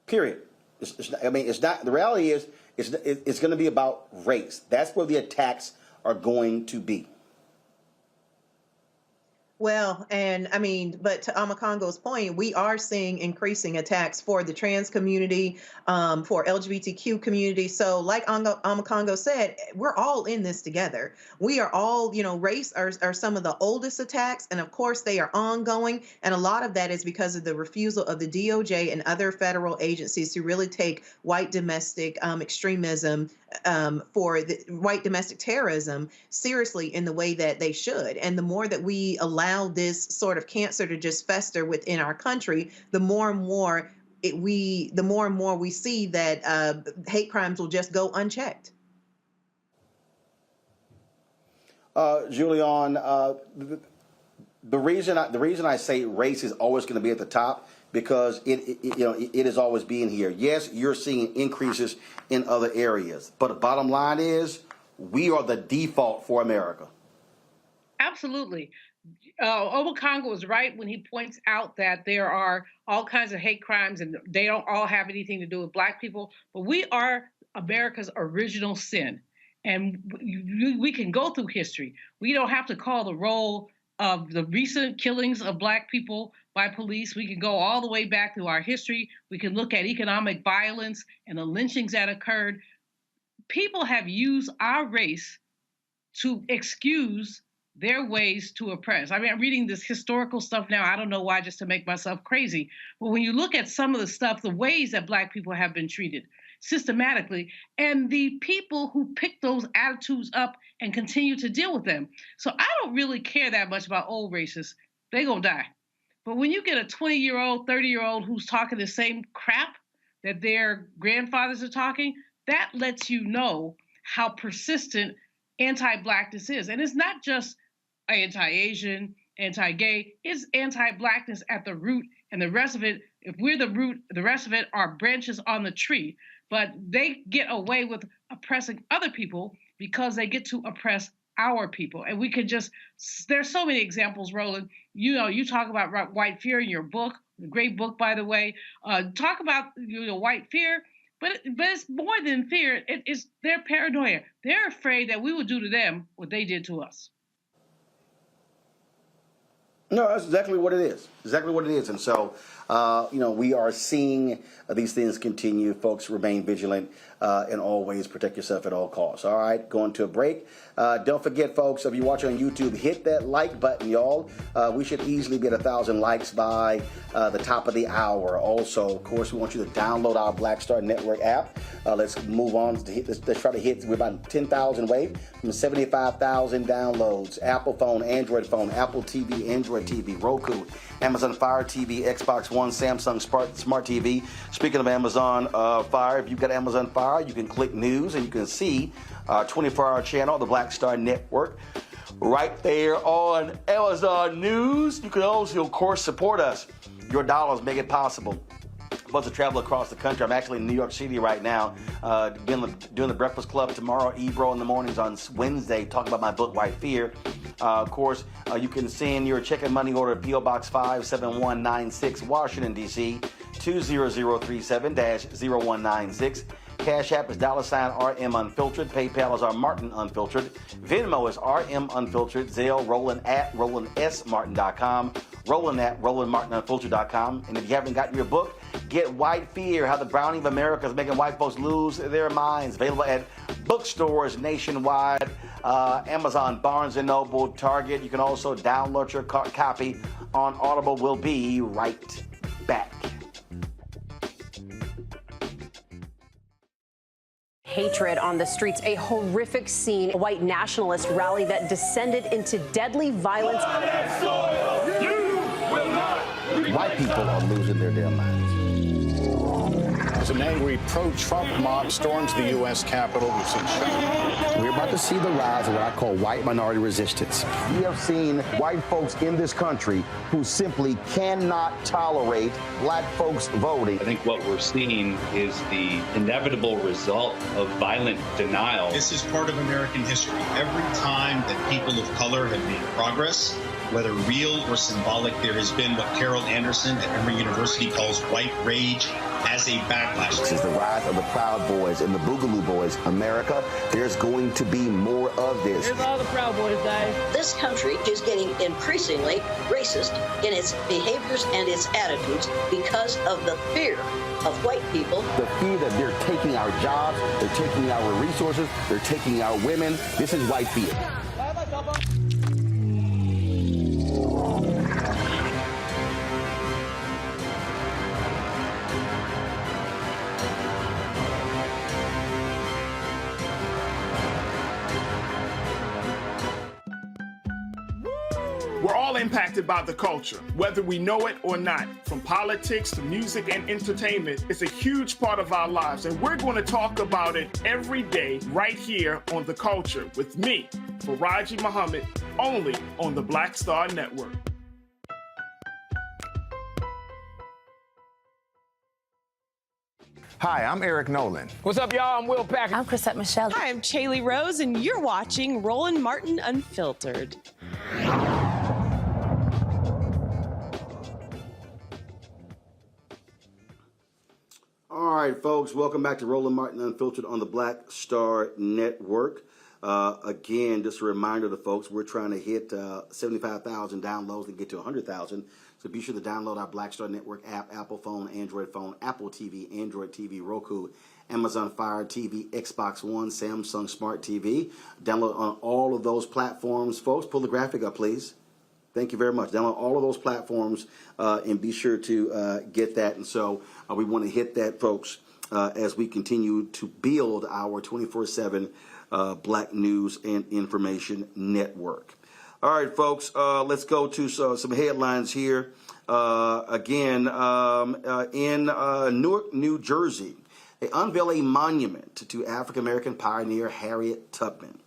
Period. It's not. The reality is, it's going to be about race. That's where the attacks are going to be. Well, and I mean, but to Amakongo's point, we are seeing increasing attacks for the trans community, for LGBTQ community. So like Amakongo said, we're all in this together. We are all, race are some of the oldest attacks. And of course, they are ongoing. And a lot of that is because of the refusal of the DOJ and other federal agencies to really take white domestic extremism for the white domestic terrorism seriously in the way that they should. And the more that we allow this sort of cancer to just fester within our country, the more and more we see that hate crimes will just go unchecked. Julian, the reason I say race is always going to be at the top, because it is always being here. Yes, you're seeing increases in other areas, but the bottom line is we are the default for America. Absolutely. Obakongo was right when he points out that there are all kinds of hate crimes and they don't all have anything to do with Black people, but we are America's original sin. And we can go through history. We don't have to call the role of the recent killings of Black people by police. We can go all the way back through our history. We can look at economic violence and the lynchings that occurred. People have used our race to excuse their ways to oppress. I mean, I'm reading this historical stuff now. I don't know why, just to make myself crazy. But when you look at some of the stuff, the ways that Black people have been treated systematically, and the people who pick those attitudes up and continue to deal with them. So I don't really care that much about old racists. They gonna die. But when you get a 20-year-old, 30-year-old who's talking the same crap that their grandfathers are talking, that lets you know how persistent anti-Blackness is. And it's not just anti-Asian, anti-gay. It's anti-blackness at the root, and the rest of it, if we're the root, the rest of it are branches on the tree. But they get away with oppressing other people because they get to oppress our people. And we could just, there's so many examples, Roland. You know, you talk about white fear in your book, great book, by the way. Talk about white fear, but it's more than fear. It's their paranoia. They're afraid that we will do to them what they did to us. No, that's exactly what it is. Exactly what it is. And so, we are seeing these things continue. Folks, remain vigilant and always protect yourself at all costs. All right, going to a break. Don't forget, folks, if you're watching on YouTube, hit that like button, y'all. We should easily get 1,000 likes by the top of the hour. Also, of course, we want you to download our Black Star Network app. Let's move on to hit. Let's try to hit. We're about 10,000 away from 75,000 downloads. Apple phone, Android phone, Apple TV, Android TV, Roku, Amazon Fire TV, Xbox One, Samsung Smart TV. Speaking of Amazon Fire, if you've got Amazon Fire, you can click news and you can see our 24-hour channel, the Black Star Network, right there on Amazon News. You can also, of course, support us. Your dollars make it possible. About to travel across the country. I'm actually in New York City right now, doing the Breakfast Club tomorrow, Ebro in the mornings on Wednesday, talking about my book, White Fear. Of course, you can send your check and money order to P.O. Box 57196, Washington, D.C., 20037-0196. Cash App is $RM Unfiltered. PayPal is R Martin Unfiltered. Venmo is RM Unfiltered. Zelle, Roland at RolandSMartin.com. Roland at RolandMartinUnfiltered.com. And if you haven't gotten your book, get White Fear, How the Browning of America is Making White Folks Lose Their Minds. Available at bookstores nationwide, Amazon, Barnes & Noble, Target. You can also download your copy on Audible. We'll be right back. Hatred on the streets, a horrific scene, a white nationalist rally that descended into deadly violence. White people are losing their damn minds. As an angry pro-Trump mob storms the U.S. Capitol, we've seen shootings. We're about to see the rise of what I call white minority resistance. We have seen white folks in this country who simply cannot tolerate black folks voting. I think what we're seeing is the inevitable result of violent denial. This is part of American history. Every time that people of color have made progress, whether real or symbolic, there has been what Carol Anderson at Emory University calls white rage as a backlash. This is the rise of the Proud Boys and the Boogaloo Boys. America, there's going to be more of this. Here's all the Proud Boys, guys. This country is getting increasingly racist in its behaviors and its attitudes because of the fear of white people. The fear that they're taking our jobs, they're taking our resources, they're taking our women. This is white fear. We're all impacted by the culture, whether we know it or not. From politics to music and entertainment, it's a huge part of our lives, and we're going to talk about it every day right here on The Culture with me, Faraji Muhammad, only on the Black Star Network. Hi, I'm Eric Nolan. What's up, y'all? I'm Will Packer. I'm Chrisette Michelle. Hi, I'm Chaley Rose, and you're watching Roland Martin Unfiltered. All right, folks, welcome back to Roland Martin Unfiltered on the Black Star Network. Again, just a reminder to folks, we're trying to hit 75,000 downloads and get to 100,000. So be sure to download our Black Star Network app, Apple phone, Android phone, Apple TV, Android TV, Roku, Amazon Fire TV, Xbox One, Samsung Smart TV. Download on all of those platforms. Folks, pull the graphic up, please. Thank you very much. Download all of those platforms and be sure to get that. And so we want to hit that, folks, as we continue to build our 24/7 Black News and Information Network. All right, folks, let's go to some headlines here. In Newark, New Jersey, they unveil a monument to African-American pioneer Harriet Tubman.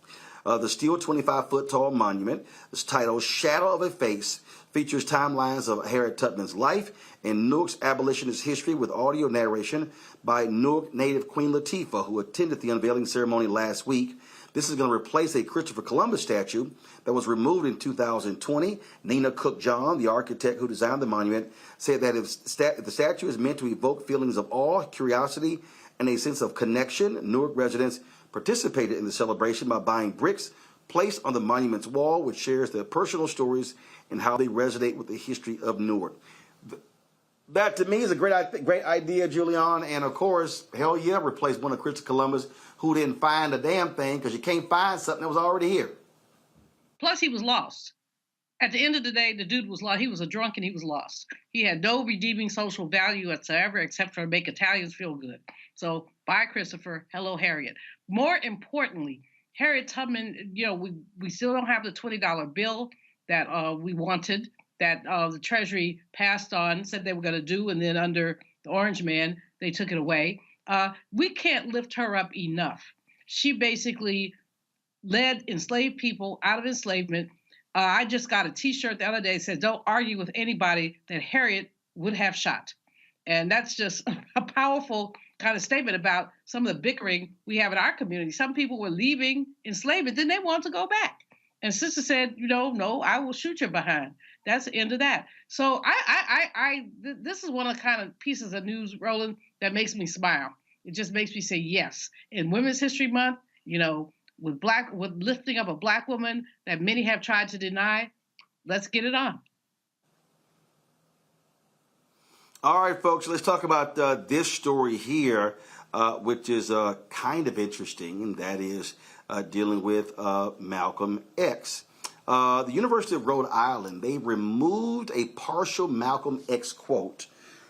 The steel 25-foot-tall monument is titled Shadow of a Face, features timelines of Harriet Tubman's life and Newark's abolitionist history with audio narration by Newark native Queen Latifah, who attended the unveiling ceremony last week. This is going to replace a Christopher Columbus statue that was removed in 2020. Nina Cook-John, the architect who designed the monument, said that if the statue is meant to evoke feelings of awe, curiosity, and a sense of connection, Newark residents participated in the celebration by buying bricks placed on the monument's wall, which shares their personal stories and how they resonate with the history of Newark. That, to me, is a great idea, Julian. And, of course, hell yeah, replace one of Christopher Columbus who didn't find a damn thing, because you can't find something that was already here. Plus, he was lost. At the end of the day, the dude was lost. He was a drunk and he was lost. He had no redeeming social value whatsoever except for make Italians feel good. So, bye, Christopher. Hello, Harriet. More importantly, Harriet Tubman, we still don't have the $20 bill that we wanted, that the Treasury passed on, said they were going to do, and then under the Orange Man, they took it away. We can't lift her up enough. She basically led enslaved people out of enslavement. I just got a T-shirt the other day that says, "Don't argue with anybody that Harriet would have shot." And that's just a powerful kind of statement about some of the bickering we have in our community. Some people were leaving enslavement, then they want to go back. And sister said, no, I will shoot your behind. That's the end of that. So this is one of the kind of pieces of news, Roland, that makes me smile. It just makes me say yes. In Women's History Month, with lifting up a Black woman that many have tried to deny, let's get it on. All right, folks, let's talk about this story here, which is kind of interesting, and that is dealing with Malcolm X. The University of Rhode Island, they removed a partial Malcolm X quote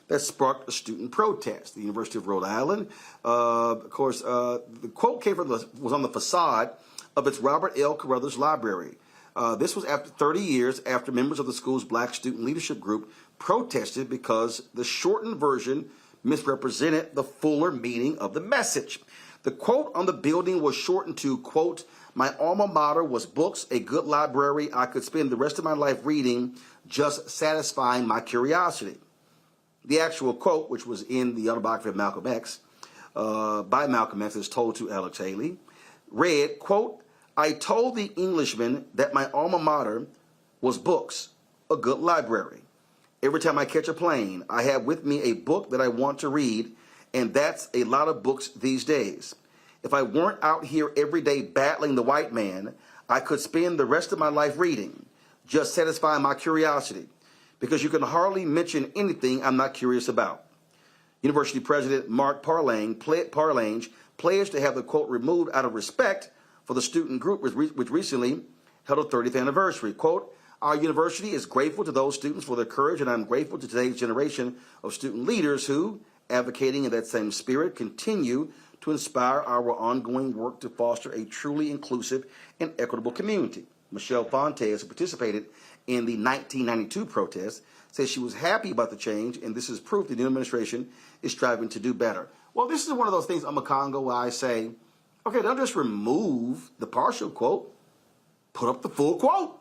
that sparked a student protest. The University of Rhode Island, of course, the quote was on the facade of its Robert L. Carruthers Library. This was after 30 years after members of the school's Black Student Leadership Group protested because the shortened version misrepresented the fuller meaning of the message. The quote on the building was shortened to, quote, "My alma mater was books, a good library I could spend the rest of my life reading, just satisfying my curiosity." The actual quote, which was in the autobiography of Malcolm X, by Malcolm X, as told to Alex Haley, read, quote, "I told the Englishman that my alma mater was books, a good library. Every time I catch a plane, I have with me a book that I want to read, and that's a lot of books these days. If I weren't out here every day battling the white man, I could spend the rest of my life reading, just satisfying my curiosity, because you can hardly mention anything I'm not curious about." University President Mark Parlange pledged to have the quote removed out of respect for the student group, which recently held a 30th anniversary. Quote, "Our university is grateful to those students for their courage, and I'm grateful to today's generation of student leaders who, advocating in that same spirit, continue to inspire our ongoing work to foster a truly inclusive and equitable community." Michelle Fontes, who participated in the 1992 protest, says she was happy about the change, and this is proof the new administration is striving to do better. Well, this is one of those things, Amakongo, where I say, okay, don't just remove the partial quote, put up the full quote.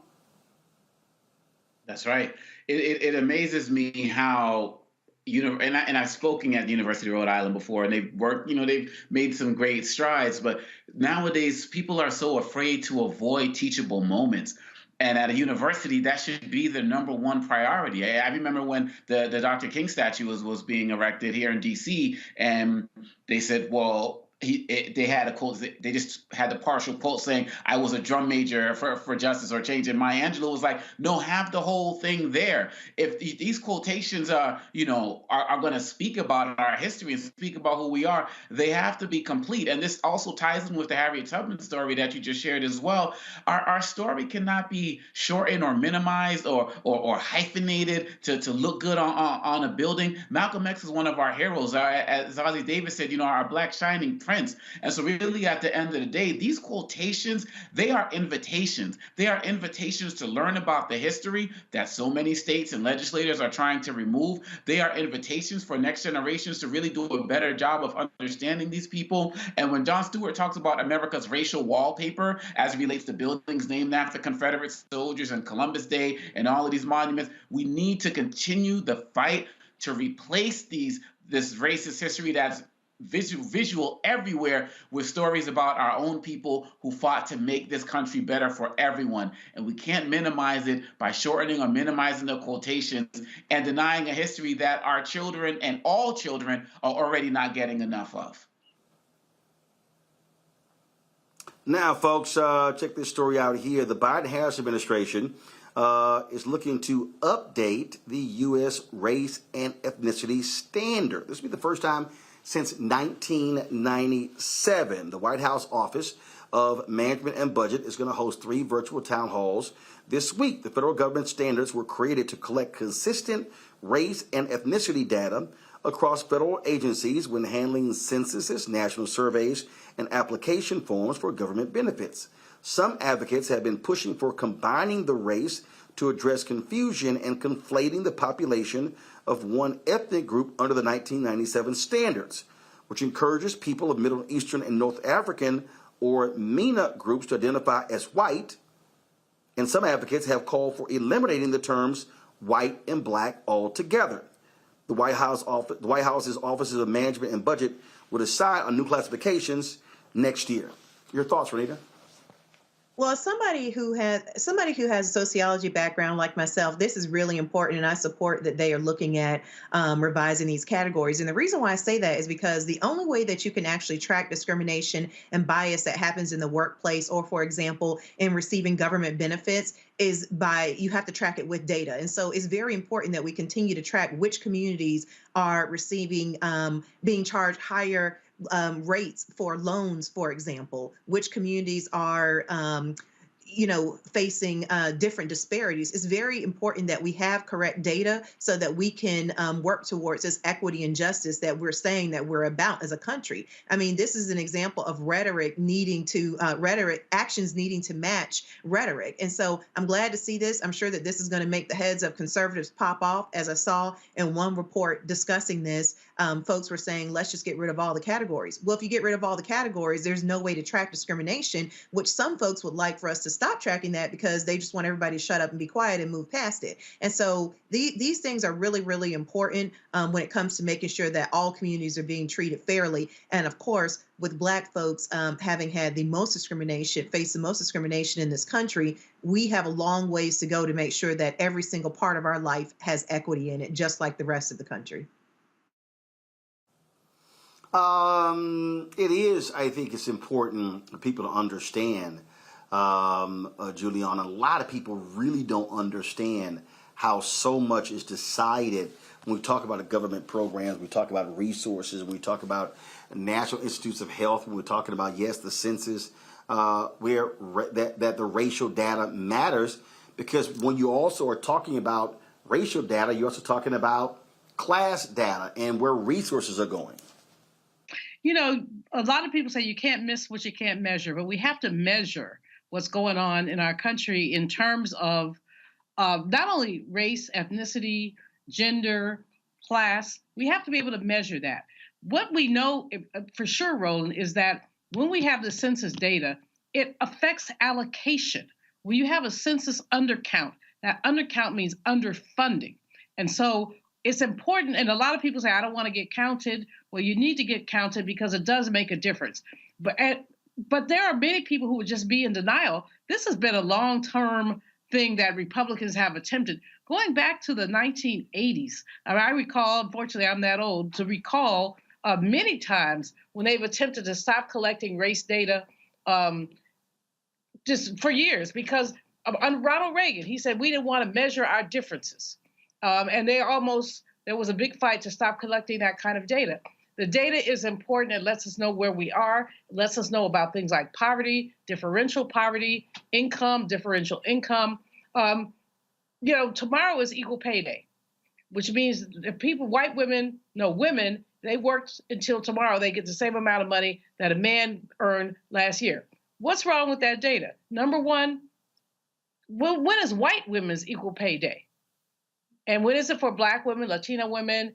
That's right. It amazes me how, and I've spoken at the University of Rhode Island before, and they've worked, they've made some great strides, but nowadays people are so afraid to avoid teachable moments. And at a university, that should be the number one priority. I remember when the Dr. King statue was being erected here in D.C., and they said, well, they had a quote. They just had the partial quote saying, "I was a drum major for justice or change." And Maya Angelou was like, "No, have the whole thing there. If these quotations are going to speak about our history and speak about who we are, they have to be complete." And this also ties in with the Harriet Tubman story that you just shared as well. Our story cannot be shortened or minimized or hyphenated to look good on a building. Malcolm X is one of our heroes. As Ossie Davis said, our Black Shining Prince. And so really at the end of the day, these quotations, they are invitations. They are invitations to learn about the history that so many states and legislators are trying to remove. They are invitations for next generations to really do a better job of understanding these people. And when Jon Stewart talks about America's racial wallpaper as it relates to buildings named after Confederate soldiers and Columbus Day and all of these monuments, we need to continue the fight to replace this racist history that's visual everywhere with stories about our own people who fought to make this country better for everyone. And we can't minimize it by shortening or minimizing the quotations and denying a history that our children and all children are already not getting enough of. Now, folks, check this story out here. The Biden-Harris administration is looking to update the U.S. race and ethnicity standard. This will be the first time since 1997. The White House Office of Management and Budget is going to host 3 virtual town halls this week. The federal government standards were created to collect consistent race and ethnicity data across federal agencies when handling censuses, national surveys, and application forms for government benefits. Some advocates have been pushing for combining the race to address confusion and conflating the population of one ethnic group under the 1997 standards, which encourages people of Middle Eastern and North African or MENA groups to identify as white. And some advocates have called for eliminating the terms white and black altogether. The White House's Offices of Management and Budget will decide on new classifications next year. Your thoughts, Renita? Well, somebody who has a sociology background like myself, this is really important, and I support that they are looking at revising these categories. And the reason why I say that is because the only way that you can actually track discrimination and bias that happens in the workplace, or, for example, in receiving government benefits, is by you have to track it with data. And so it's very important that we continue to track which communities are receiving, being charged higher rates for loans, for example, which communities are, facing different disparities. It's very important that we have correct data so that we can work towards this equity and justice that we're saying that we're about as a country. I mean, this is an example of actions needing to match rhetoric. And so I'm glad to see this. I'm sure that this is going to make the heads of conservatives pop off. As I saw in one report discussing this, folks were saying, let's just get rid of all the categories. Well, if you get rid of all the categories, there's no way to track discrimination, which some folks would like for us to stop tracking that because they just want everybody to shut up and be quiet and move past it. And so these things are really, really important when it comes to making sure that all communities are being treated fairly. And of course, with Black folks having had the most discrimination, faced the most discrimination in this country, we have a long ways to go to make sure that every single part of our life has equity in it, just like the rest of the country. It is, I think it's important for people to understand, Juliana, a lot of people really don't understand how so much is decided when we talk about government programs, we talk about resources, when we talk about National Institutes of Health, when we're talking about, yes, the census, where that the racial data matters, because when you also are talking about racial data, you're also talking about class data and where resources are going. You know, a lot of people say you can't miss what you can't measure, but we have to measure what's going on in our country in terms of not only race, ethnicity, gender, class. We have to be able to measure that. What we know for sure, Roland, is that when we have the census data, it affects allocation. When you have a census undercount, that undercount means underfunding. And so it's important, and a lot of people say, I don't want to get counted. Well, you need to get counted because it does make a difference. But there are many people who would just be in denial. This has been a long-term thing that Republicans have attempted. Going back to the 1980s, I recall, unfortunately, I'm that old, to recall many times when they've attempted to stop collecting race data just for years because Ronald Reagan, he said we didn't want to measure our differences. And there was a big fight to stop collecting that kind of data. The data is important. It lets us know where we are. It lets us know about things like poverty, differential poverty, income, differential income. Tomorrow is Equal Pay Day, which means if women They worked until tomorrow. They get the same amount of money that a man earned last year. What's wrong with that data? Number one, well, when is white women's equal pay day? And when is it for Black women, Latina women,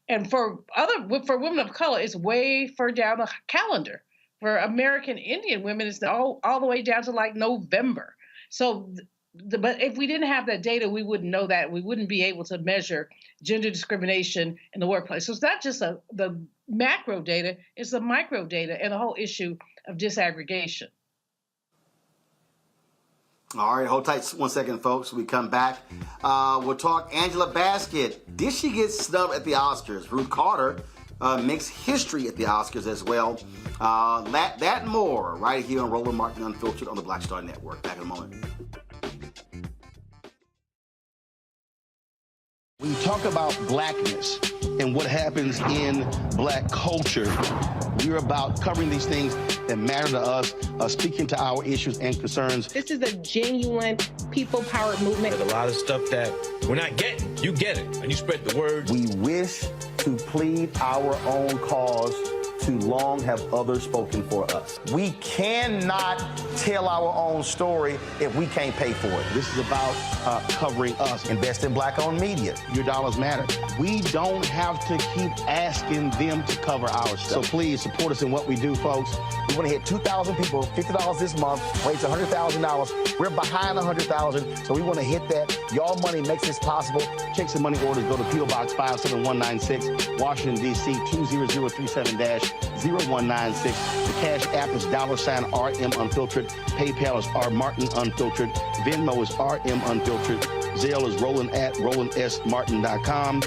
and for women of color, it's way further down the calendar. For American Indian women, it's all the way down to like November. So, but if we didn't have that data, we wouldn't know that. We wouldn't be able to measure gender discrimination in the workplace. So it's not just the macro data, it's the micro data and the whole issue of disaggregation. All right, hold tight 1 second, folks. We come back. We'll talk Angela Bassett. Did she get snubbed at the Oscars? Ruth Carter makes history at the Oscars as well. That and more right here on Roland Martin Unfiltered on the Black Star Network. Back in a moment. When you talk about blackness and what happens in black culture, we're about covering these things that matter to us, speaking to our issues and concerns. This is a genuine people-powered movement. There's a lot of stuff that we're not getting. You get it, and you spread the word. We wish to plead our own cause. Too long have others spoken for us. We cannot tell our own story if we can't pay for it. This is about covering us. Invest in black-owned media. Your dollars matter. We don't have to keep asking them to cover our stuff. So please support us in what we do, folks. We want to hit 2,000 people, $50 this month, raise $100,000. We're behind $100,000, so we want to hit that. Y'all money makes this possible. Checks and money orders go to P.O. Box 57196, Washington, D.C. 20037-0196. The Cash App is $RM Unfiltered. PayPal is R Martin Unfiltered. Venmo is RM Unfiltered. Zelle is RolandS.Martin.com.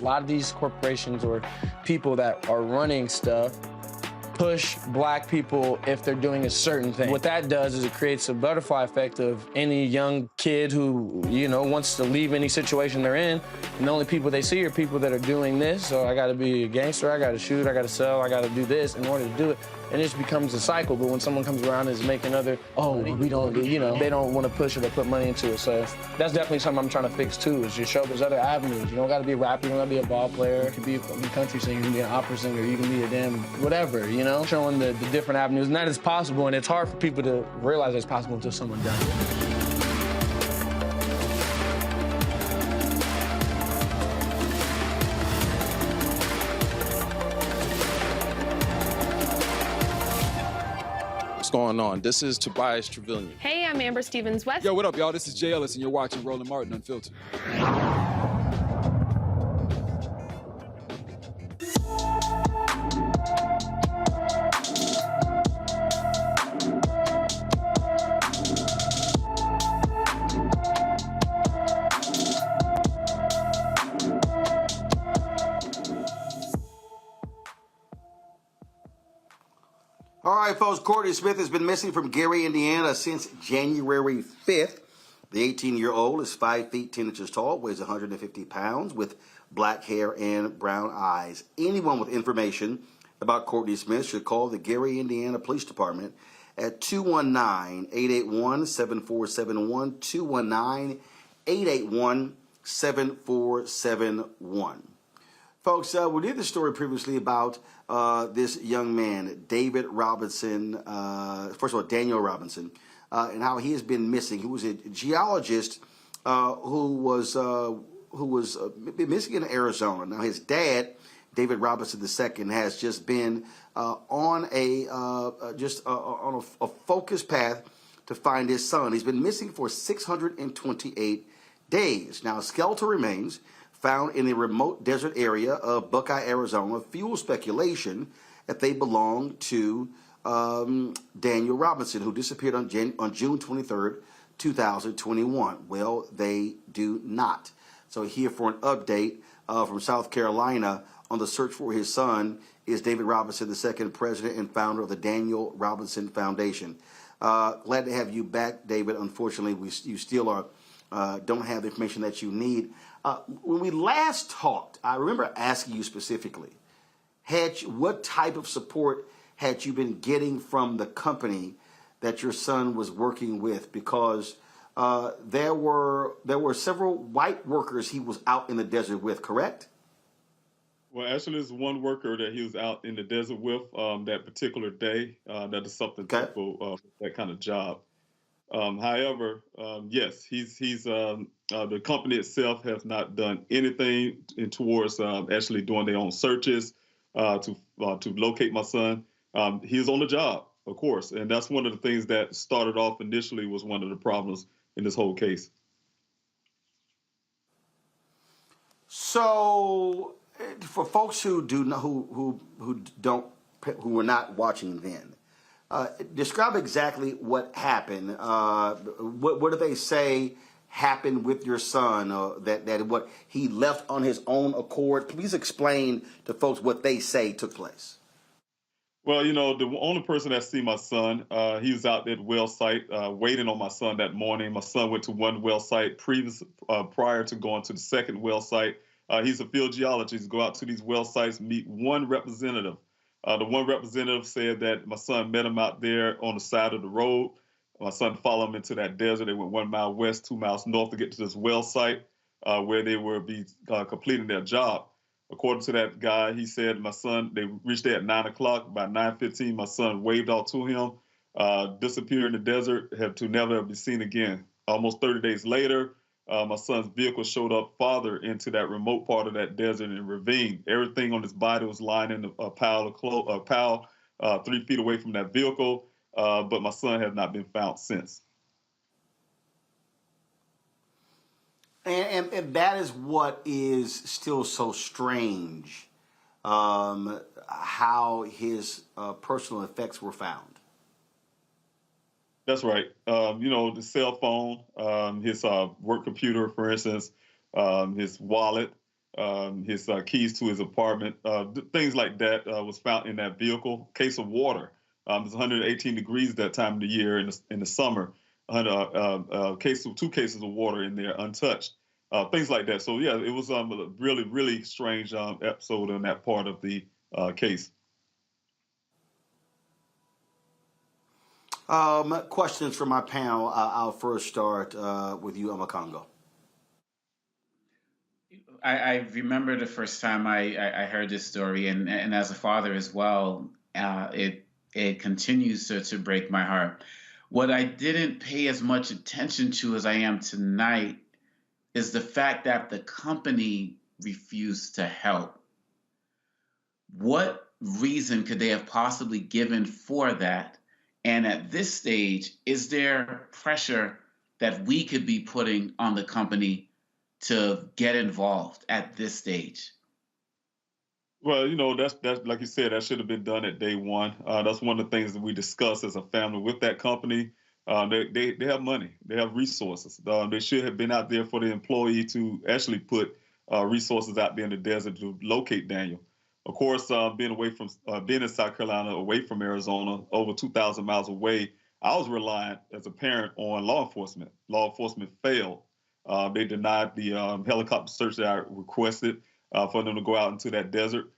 A lot of these corporations or people that are running stuff push black people if they're doing a certain thing. What that does is it creates a butterfly effect of any young kid who, wants to leave any situation they're in, and the only people they see are people that are doing this. So I gotta be a gangster, I gotta shoot, I gotta sell, I gotta do this in order to do it. And it just becomes a cycle. But when someone comes around and is making we don't, they don't want to push it or put money into it. So that's definitely something I'm trying to fix too, is just show there's other avenues. You don't gotta be a rapper, you don't gotta be a ball player, you can be a country singer, you can be an opera singer, you can be a damn whatever, showing the different avenues. And that is possible, and it's hard for people to realize it's possible until someone does it. Going on. This is Tobias Trevelyan. Hey, I'm Amber Stevens-West. Yo, what up, y'all? This is Jay Ellis, and you're watching Roland Martin Unfiltered. All right, folks, Courtney Smith has been missing from Gary, Indiana since January 5th. The 18-year-old is 5 feet 10 inches tall, weighs 150 pounds, with black hair and brown eyes. Anyone with information about Courtney Smith should call the Gary, Indiana Police Department at 219-881-7471, 219-881-7471. Folks, we did the story previously about this young man, David Robinson, first of all, Daniel Robinson, and how he has been missing. He was a geologist who was missing in Arizona. Now, his dad, David Robinson II, has just been on a focused path to find his son. He's been missing for 628 days. Now, skeletal remains found in a remote desert area of Buckeye, Arizona, fuel speculation that they belong to Daniel Robinson, who disappeared on June 23rd, 2021. Well, they do not. So here for an update from South Carolina on the search for his son is David Robinson II, president and founder of the Daniel Robinson Foundation. Glad to have you back, David. Unfortunately, you still are don't have the information that you need. When we last talked, I remember asking you specifically, what type of support had you been getting from the company that your son was working with? Because there were several white workers he was out in the desert with, correct? Well, actually, there's one worker that he was out in the desert with that particular day. That is something typical of that kind of job. However, yes, the company itself has not done anything towards actually doing their own searches to locate my son. He's on the job, of course, and that's one of the things that started off initially was one of the problems in this whole case. So, for folks who do know, who were not watching then, describe exactly what happened. What do they say happened with your son? That what he left on his own accord? Please explain to folks what they say took place. Well, the only person that see my son, he was out at well site waiting on my son that morning. My son went to one well site prior to going to the second well site. He's a field geologist. Go out to these well sites, meet one representative. The one representative said that my son met him out there on the side of the road. My son followed him into that desert. They went 1 mile west, 2 miles north to get to this well site where they will be completing their job. According to that guy, he said my son, they reached there at 9 o'clock. By 9:15, my son waved out to him, disappeared in the desert, had to never be seen again. Almost 30 days later, my son's vehicle showed up farther into that remote part of that desert and ravine. Everything on his body was lying in a pile 3 feet away from that vehicle, but my son has not been found since. And that is what is still so strange, how his personal effects were found. That's right. The cell phone, his work computer, for instance, his wallet, his keys to his apartment, things like that was found in that vehicle. Case of water. It's 118 degrees that time of the year in the summer. Two cases of water in there untouched. Things like that. So yeah, it was a really, really strange episode in that part of the case. Questions from my panel. I'll first start with you, Amakongo. I remember the first time I heard this story, and as a father as well, it continues to break my heart. What I didn't pay as much attention to as I am tonight is the fact that the company refused to help. What reason could they have possibly given for that? And at this stage, is there pressure that we could be putting on the company to get involved at this stage? Well, that's like you said, that should have been done at day one. That's one of the things that we discuss as a family with that company. They have money, they have resources. They should have been out there for the employee to actually put resources out there in the desert to locate Daniel. Of course, being in South Carolina, away from Arizona, over 2,000 miles away, I was reliant as a parent on law enforcement. Law enforcement failed. They denied the helicopter search that I requested for them to go out into that desert.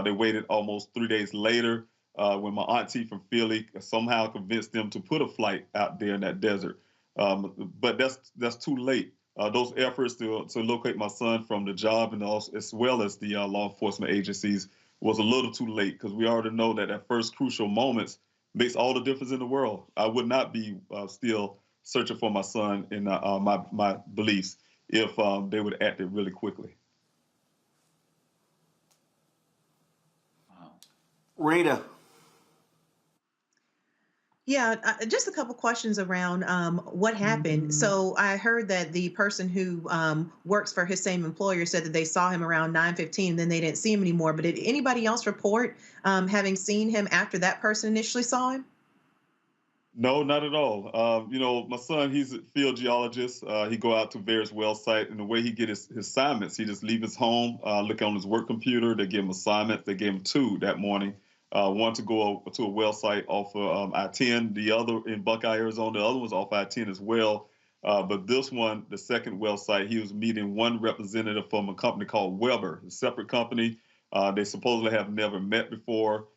They waited almost 3 days later when my auntie from Philly somehow convinced them to put a flight out there in that desert. But that's too late. Those efforts to locate my son from the job and also, as well as the law enforcement agencies was a little too late, because we already know that first crucial moments makes all the difference in the world. I would not be still searching for my son in my beliefs if they would have acted really quickly. Rita. Yeah, just a couple questions around what happened. So I heard that the person who works for his same employer said that they saw him around 9:15, then they didn't see him anymore. But did anybody else report having seen him after that person initially saw him? No, not at all. My son, he's a field geologist. He go out to various well sites, and the way he get his assignments, he just leave his home, look on his work computer. They give him assignments. They gave him 2 that morning. One to go to a well site off of I-10, the other in Buckeye, Arizona. The other was off I-10 as well. But this one, the second well site, he was meeting one representative from a company called Weber, a separate company. They supposedly have never met before.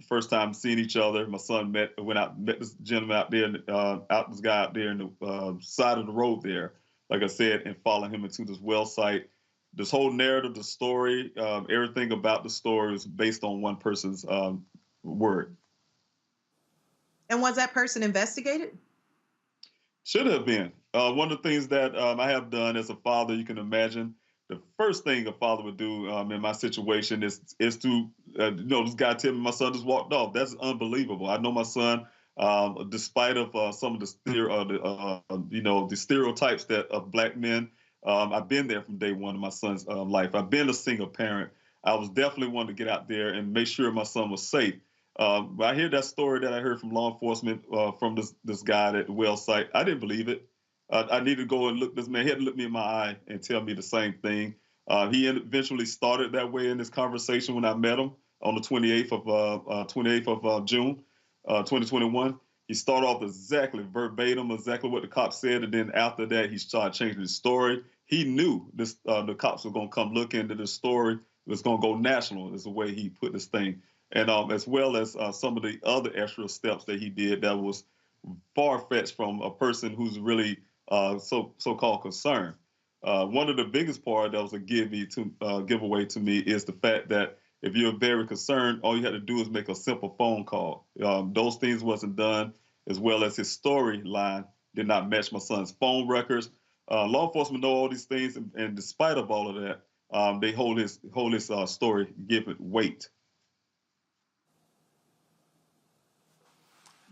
First time seeing each other. My son met this gentleman out there, this guy out there in the side of the road there, like I said, and followed him into this well site. this whole narrative, the story, everything about the story is based on one person's word. And was that person investigated? Should have been. One of the things that I have done as a father, you can imagine, the first thing a father would do in my situation is to, this guy tell me my son just walked off. That's unbelievable. I know my son, despite of some of the stereotypes that of black men. I've been there from day one of my son's life. I've been a single parent. I was definitely wanting to get out there and make sure my son was safe. But I hear that story that I heard from law enforcement from this guy at the well site. I didn't believe it. I needed to go and look this man. He had to look me in my eye and tell me the same thing. He eventually started that way in this conversation when I met him on the 28th of June, 2021. He started off exactly verbatim, exactly what the cops said, and then after that, he started changing his story. He knew this. The cops were going to come look into this story. It was going to go national, is the way he put this thing. And as well as some of the other extra steps that he did that was far-fetched from a person who's really so-called concerned. One of the biggest part that was a giveaway to me is the fact that if you're very concerned, all you had to do is make a simple phone call. Those things wasn't done, as well as his storyline did not match my son's phone records. Law enforcement know all these things, and despite of all of that, they hold his story, give it weight.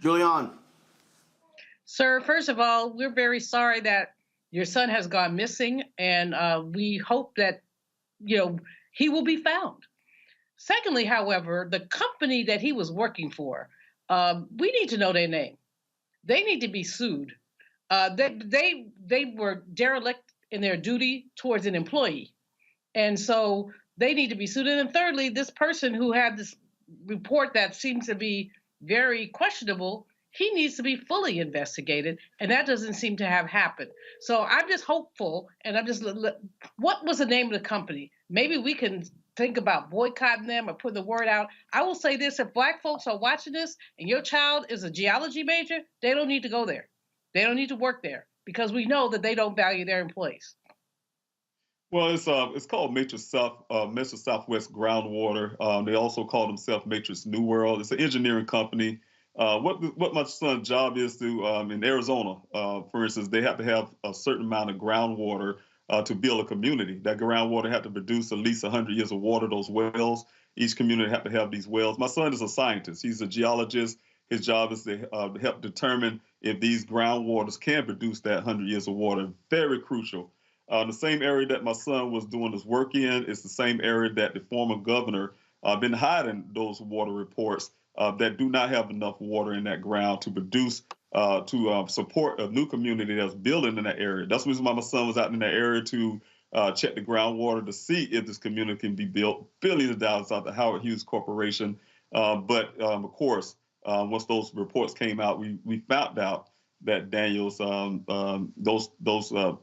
Julian. Sir, first of all, we're very sorry that your son has gone missing, and we hope that, he will be found. Secondly, however, the company that he was working for, we need to know their name. They need to be sued. They were derelict in their duty towards an employee, and so they need to be sued. And then thirdly, this person who had this report that seems to be very questionable, he needs to be fully investigated, and that doesn't seem to have happened. So I'm just hopeful, and what was the name of the company? Maybe we can think about boycotting them or putting the word out. I will say this, if Black folks are watching this and your child is a geology major, they don't need to go there. They don't need to work there, because we know that they don't value their employees. Well, it's called Matrix Southwest Groundwater. They also call themselves Matrix New World. It's an engineering company. What my son's job is to, in Arizona, for instance, they have to have a certain amount of groundwater to build a community. That groundwater have to produce at least 100 years of water, those wells. Each community have to have these wells. My son is a scientist. He's a geologist. His job is to help determine if these groundwaters can produce that 100 years of water. Very crucial. The same area that my son was doing his work in is the same area that the former governor been hiding those water reports that do not have enough water in that ground to produce, to support a new community that's building in that area. That's the reason why my son was out in that area to check the groundwater to see if this community can be built. Billions of dollars out the Howard Hughes Corporation. But of course, once those reports came out, we found out that Daniel's those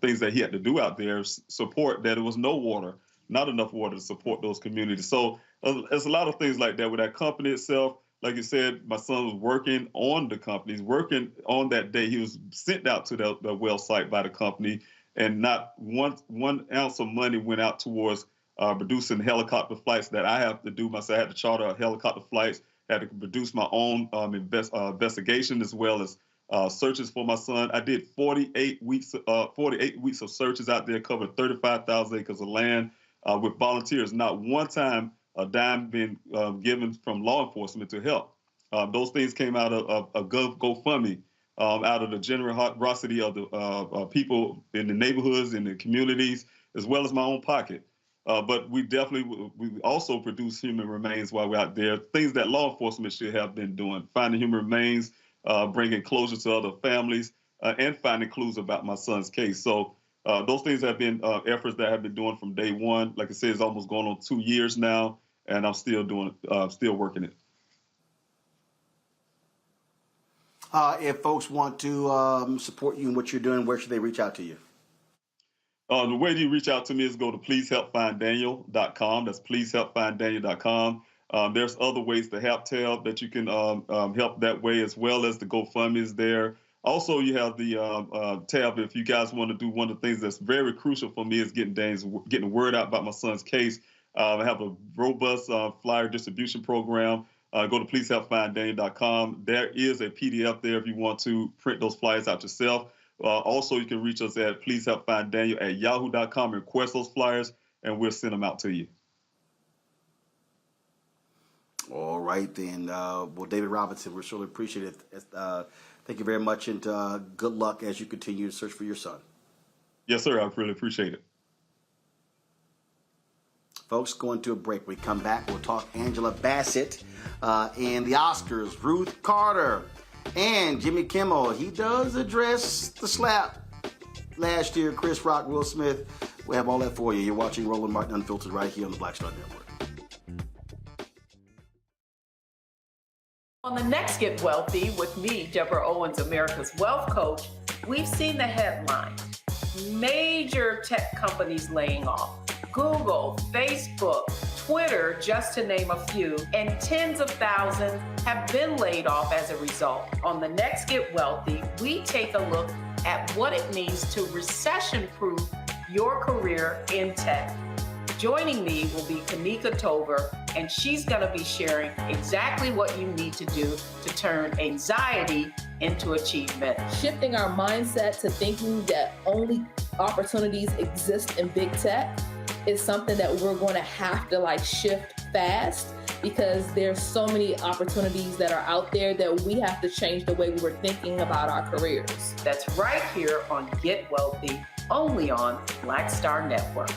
things that he had to do out there support that it was no water, not enough water to support those communities. So there's a lot of things like that with that company itself. Like you said, my son was working on the company. He's working on that day. He was sent out to the well site by the company, and not one ounce of money went out towards producing helicopter flights that I have to do myself. I had to charter helicopter flights, had to produce my own investigation as well as searches for my son. I did 48 weeks of searches out there, covered 35,000 acres of land with volunteers. Not one time a dime being given from law enforcement to help. Those things came out of a GoFundMe, out of the generosity of the people in the neighborhoods, in the communities, as well as my own pocket. But we also produce human remains while we're out there, things that law enforcement should have been doing, finding human remains, bringing closure to other families, and finding clues about my son's case. So those things have been efforts that I have been doing from day one. Like I said, it's almost going on 2 years now, and I'm still still working it. If folks want to support you in what you're doing, where should they reach out to you? The way you reach out to me is go to pleasehelpfinddaniel.com. That's pleasehelpfinddaniel.com. There's other ways to help that you can help that way, as well as the GoFundMe is there. Also, you have the tab if you guys want to do one of the things that's very crucial for me is getting the word out about my son's case. I have a robust flyer distribution program. Go to pleasehelpfinddaniel.com. There is a PDF there if you want to print those flyers out yourself. Also, you can reach us at pleasehelpfinddaniel@yahoo.com and request those flyers, and we'll send them out to you. All right, then. Well, David Robinson, we surely appreciate it. Thank you very much, and good luck as you continue to search for your son. Yes, sir. I really appreciate it. Folks, going to a break. We come back, we'll talk Angela Bassett and the Oscars, Ruth Carter, and Jimmy Kimmel. He does address the slap last year, Chris Rock, Will Smith. We have all that for you. You're watching Roland Martin Unfiltered right here on the Black Star Network. On the next Get Wealthy with me, Deborah Owens, America's Wealth Coach, we've seen the headline. Major tech companies laying off. Google, Facebook, Twitter, just to name a few, and tens of thousands have been laid off as a result. On the next Get Wealthy, we take a look at what it means to recession-proof your career in tech. Joining me will be Kanika Tover, and she's going to be sharing exactly what you need to do to turn anxiety into achievement. Shifting our mindset to thinking that only opportunities exist in big tech is something that we're going to have to shift fast, because there's so many opportunities that are out there that we have to change the way we were thinking about our careers. That's right here on Get Wealthy, only on Black Star Network.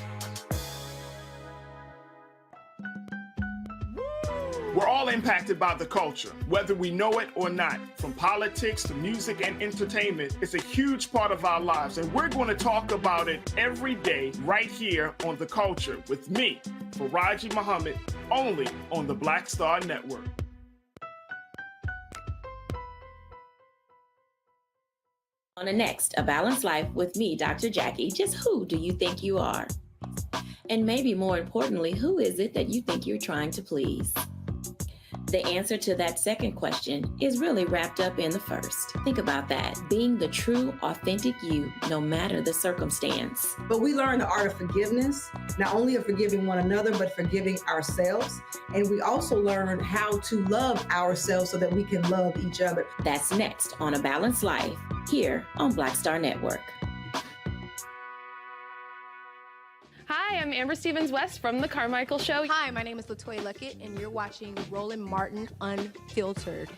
We're all impacted by the culture, whether we know it or not. From politics to music and entertainment, it's a huge part of our lives, and we're going to talk about it every day right here on The Culture with me, Faraji Muhammad, only on the Black Star Network. On the next, A Balanced Life with me, Dr. Jackie, just who do you think you are? And maybe more importantly, who is it that you think you're trying to please? The answer to that second question is really wrapped up in the first. Think about that, being the true, authentic you, no matter the circumstance. But we learn the art of forgiveness, not only of forgiving one another, but forgiving ourselves. And we also learn how to love ourselves so that we can love each other. That's next on A Balanced Life, here on Black Star Network. Hi, I'm Amber Stevens-West from The Carmichael Show. Hi, my name is LaToya Luckett, and you're watching Roland Martin Unfiltered.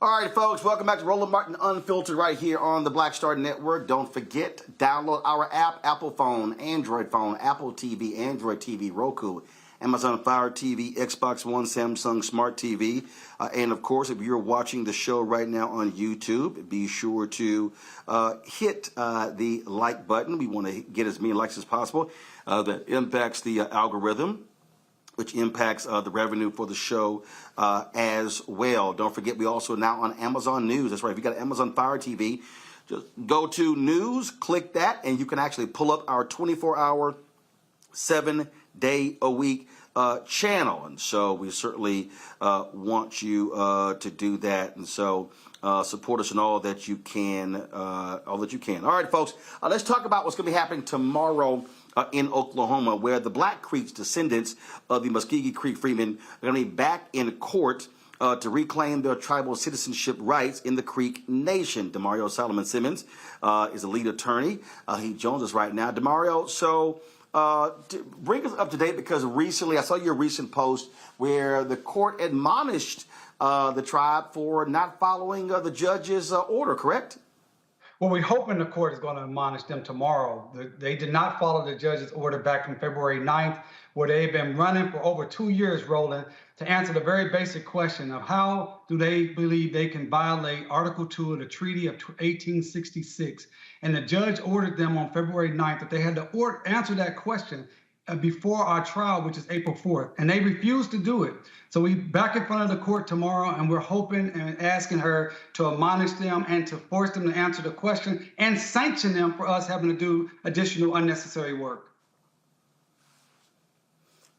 All right, folks, welcome back to Roland Martin Unfiltered right here on the Black Star Network. Don't forget, download our app, Apple phone, Android phone, Apple TV, Android TV, Roku, Amazon Fire TV, Xbox One, Samsung Smart TV. And, of course, if you're watching the show right now on YouTube, be sure to hit the like button. We want to get as many likes as possible. That impacts the algorithm, which impacts the revenue for the show as well. Don't forget, we also are now on Amazon News. That's right. If you got Amazon Fire TV, just go to News, click that, and you can actually pull up our 24-hour, 7-day-a-week channel. And so we certainly want you to do that. And so support us in all that you can. All right, folks, let's talk about what's going to be happening tomorrow in Oklahoma, where the Black Creek's descendants of the Muskogee Creek Freemen are going to be back in court to reclaim their tribal citizenship rights in the Creek Nation. Demario Solomon Simmons is the lead attorney. He joins us right now. Demario, so bring us up to date, because recently I saw your recent post where the court admonished the tribe for not following the judge's order, correct? Well, we're hoping the court is going to admonish them tomorrow. They did not follow the judge's order back from February 9th, where they've been running for over 2 years, Roland, to answer the very basic question of how do they believe they can violate Article 2 of the Treaty of 1866. And the judge ordered them on February 9th that they had to answer that question before our trial, which is April 4th. And they refused to do it. So we're back in front of the court tomorrow, and we're hoping and asking her to admonish them and to force them to answer the question and sanction them for us having to do additional unnecessary work.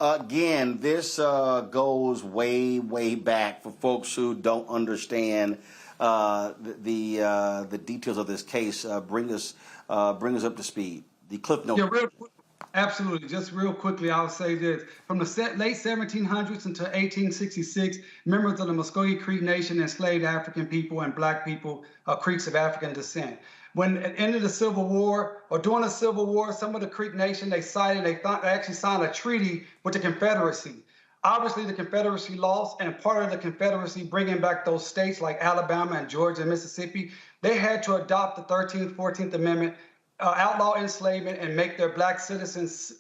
Again, this goes way, way back for folks who don't understand the details of this case. Bring us up to speed. The Cliff Notes. Yeah, absolutely. Just real quickly, I'll say this. From the late 1700s until 1866, members of the Muskogee Creek Nation enslaved African people and Black people, Creeks of African descent. When at the end of the Civil War, or during the Civil War, some of the Creek Nation, they actually signed a treaty with the Confederacy. Obviously, the Confederacy lost, and part of the Confederacy bringing back those states like Alabama and Georgia and Mississippi, they had to adopt the 13th, 14th Amendment, outlaw enslavement, and make their Black citizens,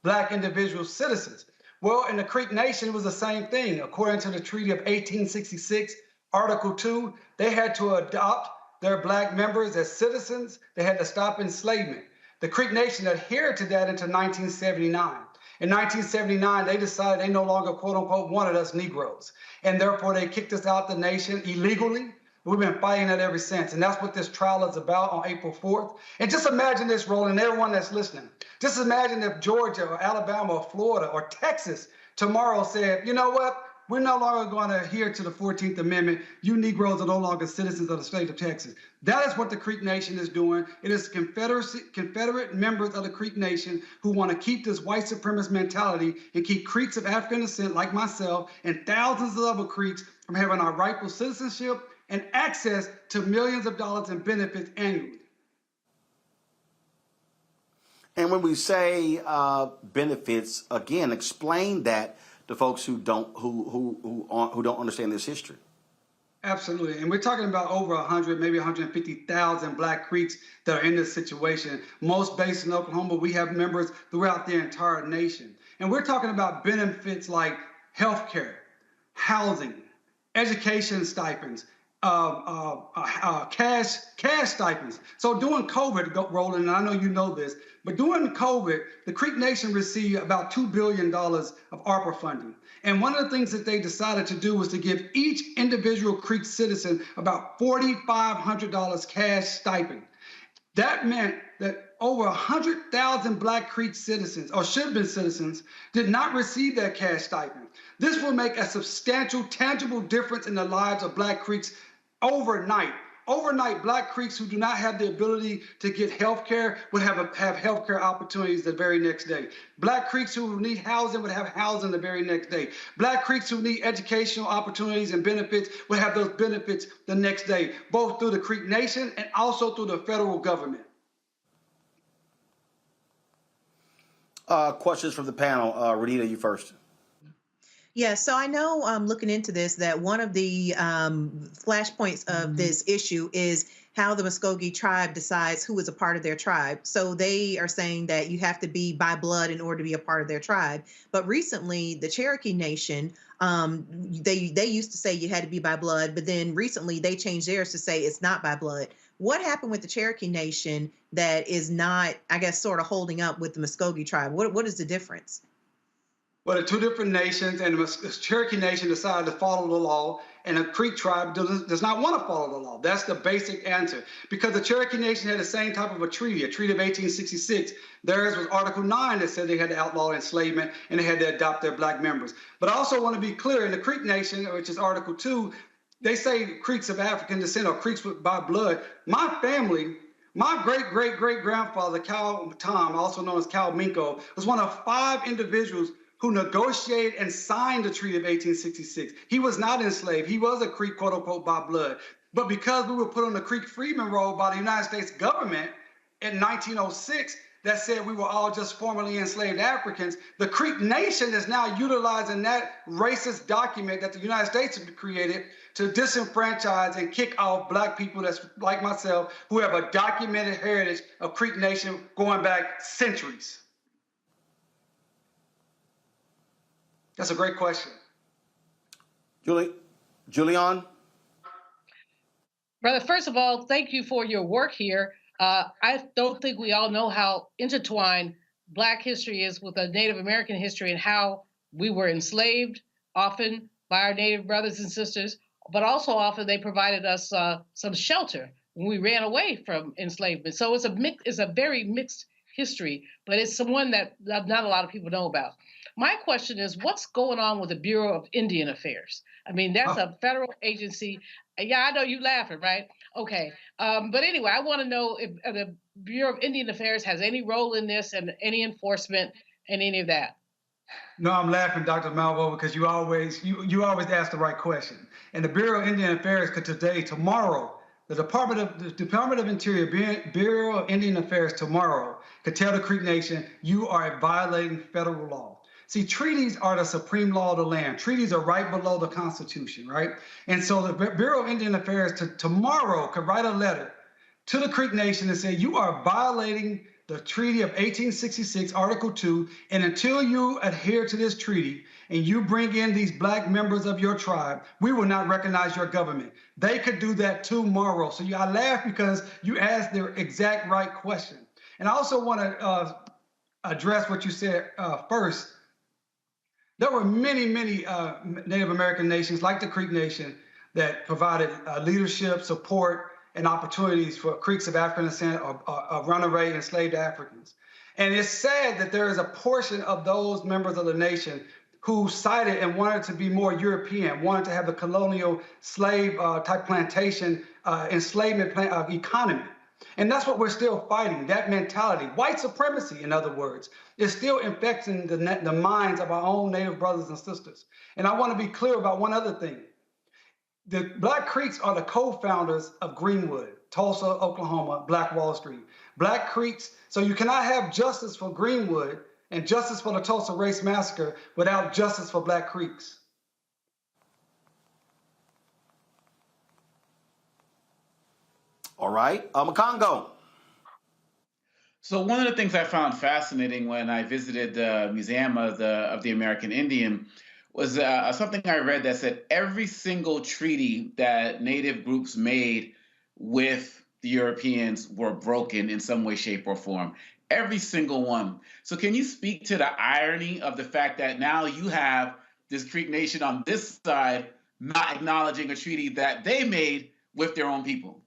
Black individual citizens. Well, in the Creek Nation, it was the same thing. According to the Treaty of 1866, Article 2, they had to adopt their Black members as citizens. They had to stop enslavement. The Creek Nation adhered to that until 1979. In 1979, they decided they no longer, quote unquote, wanted us Negroes. And therefore, they kicked us out the nation illegally. We've been fighting that ever since. And that's what this trial is about on April 4th. And just imagine this, Roland, everyone that's listening. Just imagine if Georgia or Alabama or Florida or Texas tomorrow said, you know what? We're no longer going to adhere to the 14th Amendment. You Negroes are no longer citizens of the state of Texas. That is what the Creek Nation is doing. It is Confederate members of the Creek Nation who want to keep this white supremacist mentality and keep Creeks of African descent like myself and thousands of other Creeks from having our rightful citizenship and access to millions of dollars in benefits annually. And when we say benefits, again, explain that to folks who don't understand this history. Absolutely. And we're talking about over 100, maybe 150,000 Black Creeks that are in this situation. Most based in Oklahoma. We have members throughout the entire nation. And we're talking about benefits like health care, housing, education stipends, cash stipends. So during COVID, Roland, and I know you know this, but during COVID, the Creek Nation received about $2 billion of ARPA funding. And one of the things that they decided to do was to give each individual Creek citizen about $4,500 cash stipend. That meant that over 100,000 Black Creek citizens, or should have been citizens, did not receive that cash stipend. This will make a substantial, tangible difference in the lives of Black Creeks overnight. Overnight, Black Creeks who do not have the ability to get health care would have health care opportunities the very next day. Black Creeks who need housing would have housing the very next day. Black Creeks who need educational opportunities and benefits would have those benefits the next day, both through the Creek Nation and also through the federal government. Questions from the panel. Renita, you first. Yeah, so I know looking into this that one of the flashpoints of this issue is how the Muskogee tribe decides who is a part of their tribe. So they are saying that you have to be by blood in order to be a part of their tribe. But recently, the Cherokee Nation, they used to say you had to be by blood, but then recently they changed theirs to say it's not by blood. What happened with the Cherokee Nation that is not, I guess, sort of holding up with the Muskogee tribe? What is the difference? Well, the two different nations, and the Cherokee Nation decided to follow the law, and the Creek tribe does not want to follow the law. That's the basic answer. Because the Cherokee Nation had the same type of a treaty of 1866. Theirs was Article 9 that said they had to outlaw enslavement and they had to adopt their Black members. But I also want to be clear, in the Creek Nation, which is Article 2, they say Creeks of African descent or Creeks by blood. My family, my great-great-great-grandfather, Cal Tom, also known as Cal Minko, was one of 5 individuals who negotiated and signed the Treaty of 1866. He was not enslaved. He was a Creek, quote unquote, by blood. But because we were put on the Creek Freedmen roll by the United States government in 1906, that said we were all just formerly enslaved Africans, the Creek Nation is now utilizing that racist document that the United States created to disenfranchise and kick off Black people that's like myself, who have a documented heritage of Creek Nation going back centuries. That's a great question. Julian? Brother, first of all, thank you for your work here. I don't think we all know how intertwined Black history is with the Native American history and how we were enslaved often by our Native brothers and sisters, but also often they provided us some shelter when we ran away from enslavement. So it's a very mixed history, but it's someone that not a lot of people know about. My question is, what's going on with the Bureau of Indian Affairs? I mean, that's a federal agency. Yeah, I know you laughing, right? Okay. But anyway, I want to know if the Bureau of Indian Affairs has any role in this and any enforcement and any of that. No, I'm laughing, Dr. Malvo, because you always ask the right question. And the Bureau of Indian Affairs could tomorrow, the Department of Interior, Bureau of Indian Affairs tomorrow could tell the Creek Nation, you are violating federal law. See, treaties are the supreme law of the land. Treaties are right below the Constitution, right? And so the Bureau of Indian Affairs tomorrow could write a letter to the Creek Nation and say, you are violating the Treaty of 1866, Article 2, and until you adhere to this treaty and you bring in these black members of your tribe, we will not recognize your government. They could do that tomorrow. So I laugh because you asked the exact right question. And I also want to address what you said first. There were many, many Native American nations like the Creek Nation that provided leadership, support, and opportunities for Creeks of African descent or runaway enslaved Africans. And it's sad that there is a portion of those members of the nation who cited and wanted to be more European, wanted to have the colonial slave type plantation enslavement economy. And that's what we're still fighting, that mentality. White supremacy, in other words, is still infecting the minds of our own Native brothers and sisters. And I want to be clear about one other thing. The Black Creeks are the co-founders of Greenwood, Tulsa, Oklahoma, Black Wall Street. Black Creeks, so you cannot have justice for Greenwood and justice for the Tulsa Race Massacre without justice for Black Creeks. All right, Makongo. So one of the things I found fascinating when I visited the Museum of the American Indian was something I read that said every single treaty that Native groups made with the Europeans were broken in some way, shape, or form. Every single one. So can you speak to the irony of the fact that now you have this Creek Nation on this side not acknowledging a treaty that they made with their own people?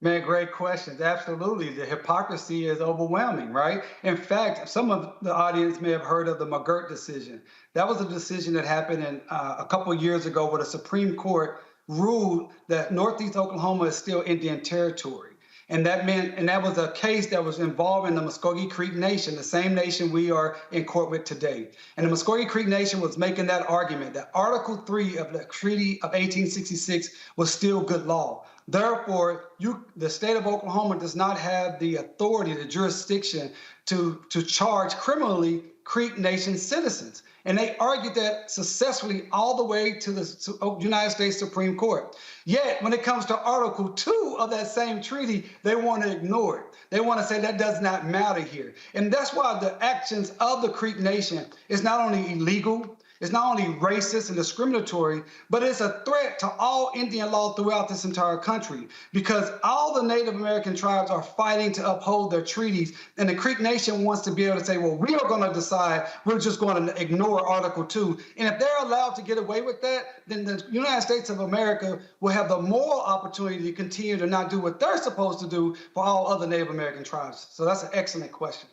Man, great questions. Absolutely. The hypocrisy is overwhelming, right? In fact, some of the audience may have heard of the McGirt decision. That was a decision that happened a couple of years ago where the Supreme Court ruled that Northeast Oklahoma is still Indian territory. And that was a case that was involving the Muskogee Creek Nation, the same nation we are in court with today. And the Muskogee Creek Nation was making that argument that Article 3 of the Treaty of 1866 was still good law. Therefore, the state of Oklahoma does not have the authority, the jurisdiction to charge criminally Creek Nation citizens. And they argued that successfully all the way to the United States Supreme Court. Yet, when it comes to Article 2 of that same treaty, they want to ignore it. They want to say that does not matter here. And that's why the actions of the Creek Nation is not only illegal, it's not only racist and discriminatory, but it's a threat to all Indian law throughout this entire country because all the Native American tribes are fighting to uphold their treaties. And the Creek Nation wants to be able to say, well, we are going to decide we're just going to ignore Article 2. And if they're allowed to get away with that, then the United States of America will have the moral opportunity to continue to not do what they're supposed to do for all other Native American tribes. So that's an excellent question.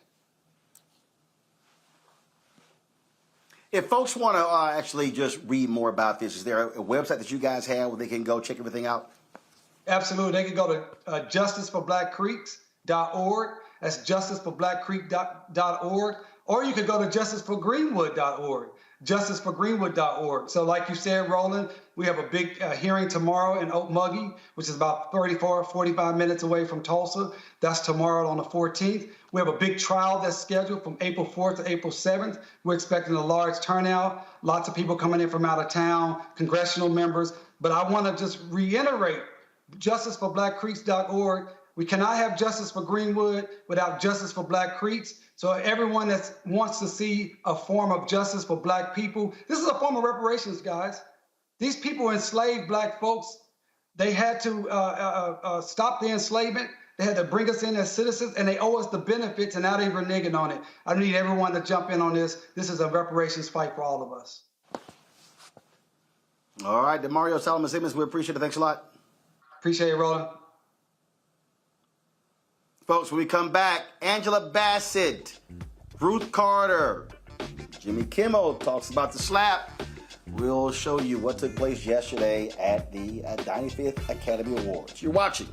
If folks want to actually just read more about this, is there a website that you guys have where they can go check everything out? Absolutely. They can go to justiceforblackcreeks.org. That's justiceforblackcreek.org. Or you could go to justiceforgreenwood.org. justiceforgreenwood.org. So like you said, Roland, we have a big hearing tomorrow in Okmulgee, which is about 45 minutes away from Tulsa. That's tomorrow on the 14th. We have a big trial that's scheduled from April 4th to April 7th. We're expecting a large turnout, lots of people coming in from out of town, congressional members. But I want to just reiterate, justiceforblackcreeks.org. We cannot have justice for Greenwood without justice for Black Creeks. So everyone that wants to see a form of justice for Black people, this is a form of reparations, guys. These people enslaved Black folks. They had to stop the enslavement. They had to bring us in as citizens, and they owe us the benefits, and now they're reneging on it. I need everyone to jump in on this. This is a reparations fight for all of us. All right, DeMario Solomon Simmons, we appreciate it. Thanks a lot. Appreciate it, Roland. Folks, when we come back, Angela Bassett, Ruth Carter, Jimmy Kimmel talks about the slap. We'll show you what took place yesterday at the 95th Academy Awards. You're watching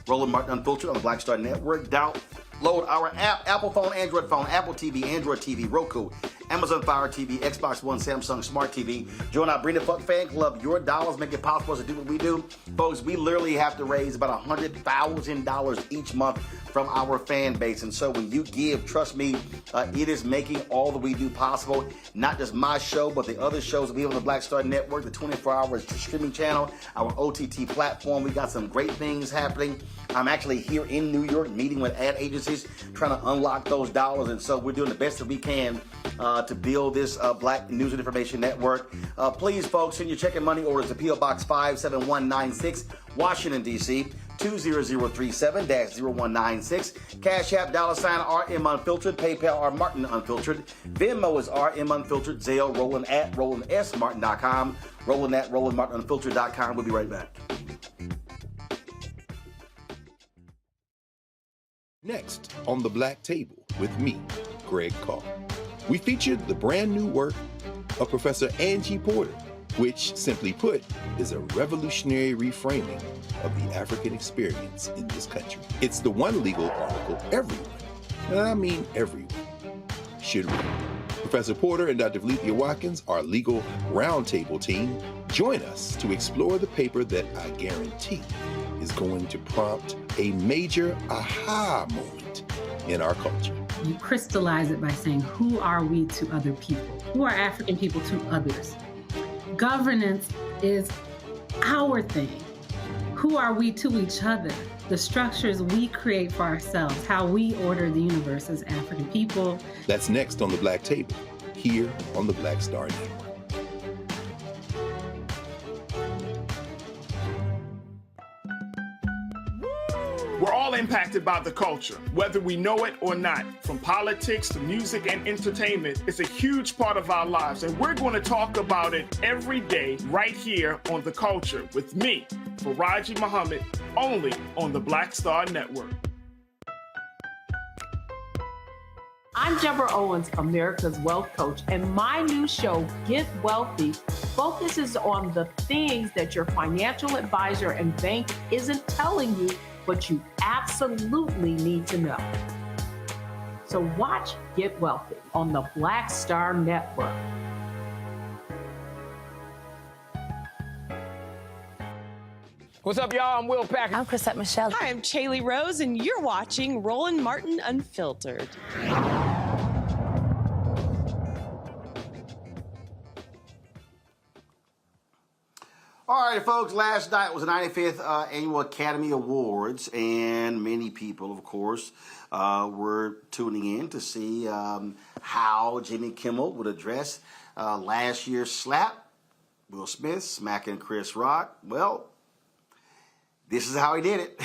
Roland Martin Unfiltered on the Black Star Network. Download our app, Apple phone, Android phone, Apple TV, Android TV, Roku, Amazon Fire TV, Xbox One, Samsung Smart TV. Join our Bring the Fuck fan club. Your dollars make it possible to do what we do. Folks, we literally have to raise about $100,000 each month from our fan base. And so when you give, trust me, it is making all that we do possible. Not just my show, but the other shows that we have on the Black Star Network, the 24-hour streaming channel, our OTT platform. We got some great things happening. I'm actually here in New York meeting with ad agencies, trying to unlock those dollars. And so we're doing the best that we can to build this Black News and Information Network. Please, folks, send your check and money orders to P.O. Box 57196, Washington, D.C., 20037-0196. Cash App, $RM Unfiltered. PayPal, R Martin Unfiltered. Venmo is RM Unfiltered. Zelle, Roland at RolandSMartin.com. Roland at RolandMartinUnfiltered.com. We'll be right back. Next on The Black Table with me, Greg Carr. We featured the brand new work of Professor Angie Porter, which, simply put, is a revolutionary reframing of the African experience in this country. It's the one legal article everyone, and I mean everyone, should read. Professor Porter and Dr. Valencia Watkins, our legal roundtable team, join us to explore the paper that I guarantee is going to prompt a major aha moment in our culture. You crystallize it by saying, who are we to other people? Who are African people to others? Governance is our thing. Who are we to each other? The structures we create for ourselves, how we order the universe as African people. That's next on The Black Table, here on the Black Star Network. We're all impacted by the culture, whether we know it or not. From politics to music and entertainment, it's a huge part of our lives, and we're going to talk about it every day right here on The Culture with me, Faraji Muhammad, only on the Black Star Network. I'm Deborah Owens, America's Wealth Coach, and my new show, Get Wealthy, focuses on the things that your financial advisor and bank isn't telling you, but you absolutely need to know. So watch Get Wealthy on the Black Star Network. What's up, y'all? I'm Will Packer. I'm Chrisette Michelle. Hi, I'm Chaley Rose, and you're watching Roland Martin Unfiltered. All right, folks, last night was the 95th Annual Academy Awards, and many people, of course, were tuning in to see how Jimmy Kimmel would address last year's slap, Will Smith smacking Chris Rock. Well, this is how he did it.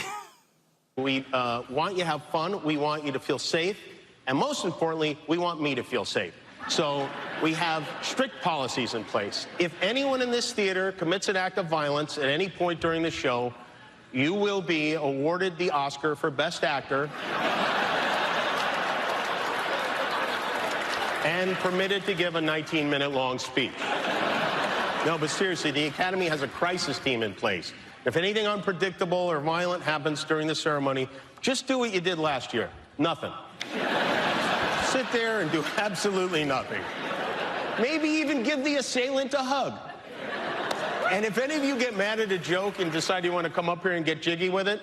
We want you to have fun. We want you to feel safe. And most importantly, we want me to feel safe. So we have strict policies in place. If anyone in this theater commits an act of violence at any point during the show, you will be awarded the Oscar for Best Actor and permitted to give a 19-minute long speech. No, but seriously, the Academy has a crisis team in place. If anything unpredictable or violent happens during the ceremony, just do what you did last year. Nothing. Sit there and do absolutely nothing. Maybe even give the assailant a hug. And if any of you get mad at a joke and decide you want to come up here and get jiggy with it,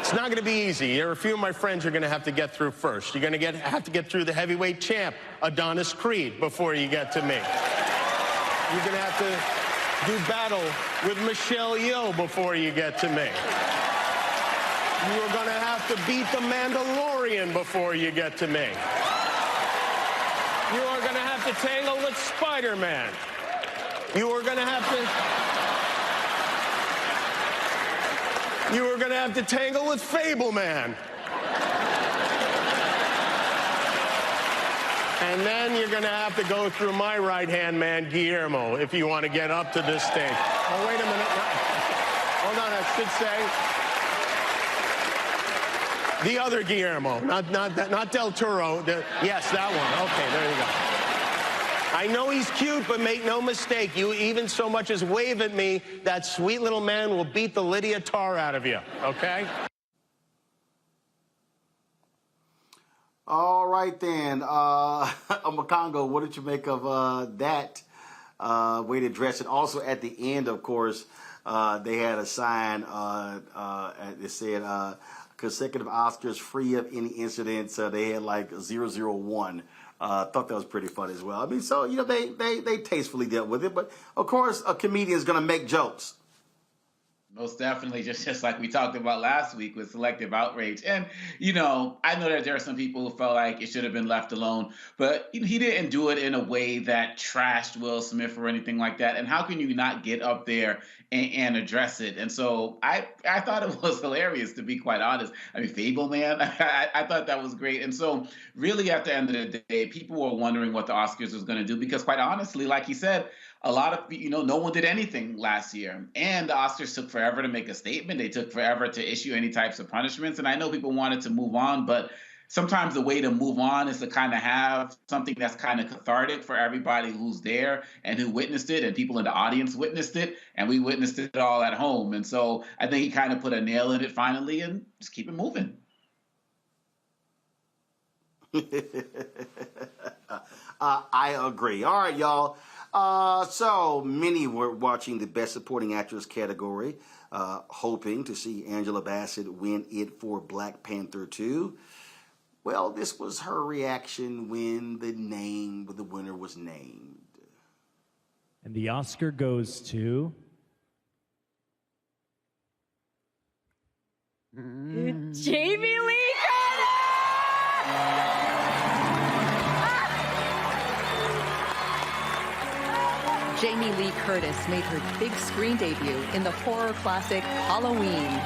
it's not going to be easy. There are a few of my friends you're going to have to get through first. You're going to have to get through the heavyweight champ, Adonis Creed, before you get to me. You're going to have to do battle with Michelle Yeoh before you get to me. You are going to have to beat the Mandalorian before you get to me. You are going to have to tangle with Spider-Man. You are going to have to tangle with Fableman. And then you're going to have to go through my right-hand man, Guillermo, if you want to get up to this stage. Oh, wait a minute. Hold on, I should say. The other Guillermo, not Del Toro. Yes, that one. Okay, there you go. I know he's cute, but make no mistake, you even so much as wave at me, that sweet little man will beat the Lydia tar out of you, okay? All right, then. Makongo, what did you make of that way to address it? Also, at the end, of course, they had a sign that said consecutive Oscars free of any incidents. They had like 001. Thought that was pretty fun as well. I mean, so, they tastefully dealt with it. But, of course, a comedian is going to make jokes. Most definitely, just like we talked about last week with selective outrage. And, I know that there are some people who felt like it should have been left alone, but he didn't do it in a way that trashed Will Smith or anything like that. And how can you not get up there and address it? And so I thought it was hilarious, to be quite honest. I mean, Fableman, I thought that was great. And so really at the end of the day, people were wondering what the Oscars was going to do because quite honestly, like he said, a lot of, no one did anything last year. And the Oscars took forever to make a statement. They took forever to issue any types of punishments. And I know people wanted to move on, but sometimes the way to move on is to kind of have something that's kind of cathartic for everybody who's there and who witnessed it, and people in the audience witnessed it, and we witnessed it all at home. And so I think he kind of put a nail in it finally and just keep it moving. I agree. All right, y'all. So many were watching the Best Supporting Actress category, hoping to see Angela Bassett win it for Black Panther 2. Well, this was her reaction when the winner was named. And the Oscar goes to... Jamie Lee Jamie Lee Curtis made her big screen debut in the horror classic Halloween.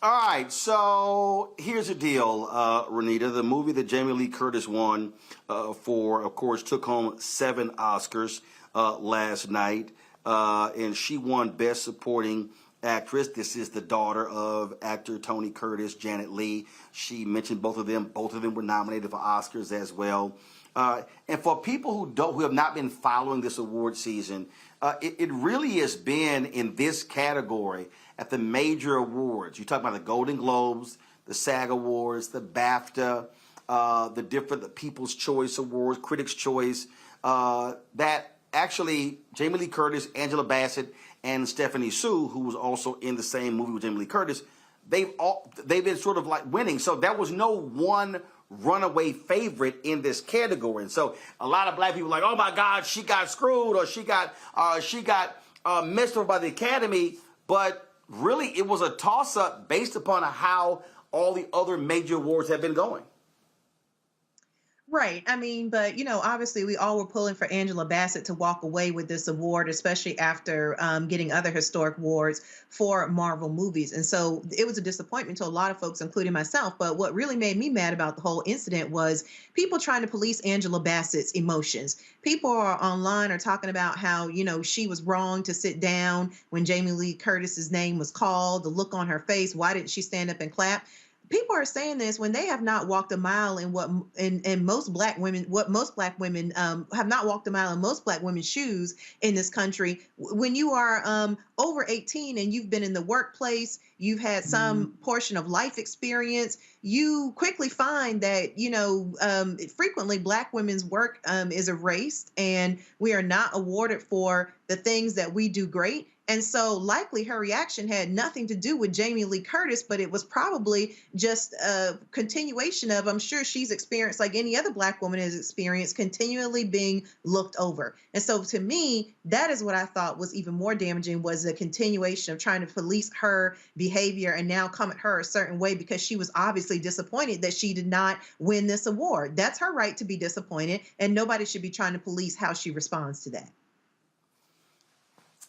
All right, so here's the deal, Renita. The movie that Jamie Lee Curtis won for, of course, took home 7 Oscars last night, and she won Best Supporting Actress. This is the daughter of actor Tony Curtis, Janet Leigh. She mentioned both of them. Both of them were nominated for Oscars as well. And for people who have not been following this award season, it really has been in this category at the major awards. You talk about the Golden Globes, the SAG Awards, the BAFTA, the People's Choice Awards, Critics' Choice, that actually Jamie Lee Curtis, Angela Bassett, and Stephanie Sue, who was also in the same movie with Jamie Lee Curtis, they've been sort of like winning. So there was no one runaway favorite in this category. And so a lot of black people are like, oh my God, she got screwed, or she got messed over by the Academy. But really, it was a toss-up based upon how all the other major awards have been going. Right. I mean, but, obviously we all were pulling for Angela Bassett to walk away with this award, especially after getting other historic awards for Marvel movies. And so it was a disappointment to a lot of folks, including myself. But what really made me mad about the whole incident was people trying to police Angela Bassett's emotions. People are online are talking about how, she was wrong to sit down when Jamie Lee Curtis's name was called, the look on her face. Why didn't she stand up and clap? People are saying this when they have not walked a mile in most black women have not walked a mile in most black women's shoes in this country. When you are over 18 and you've been in the workplace, you've had some portion of life experience, you quickly find that, frequently black women's work is erased and we are not awarded for the things that we do great. And so likely her reaction had nothing to do with Jamie Lee Curtis, but it was probably just a continuation of, I'm sure she's experienced, like any other black woman has experienced, continually being looked over. And so to me, that is what I thought was even more damaging, was the continuation of trying to police her behavior and now come at her a certain way because she was obviously disappointed that she did not win this award. That's her right to be disappointed, and nobody should be trying to police how she responds to that.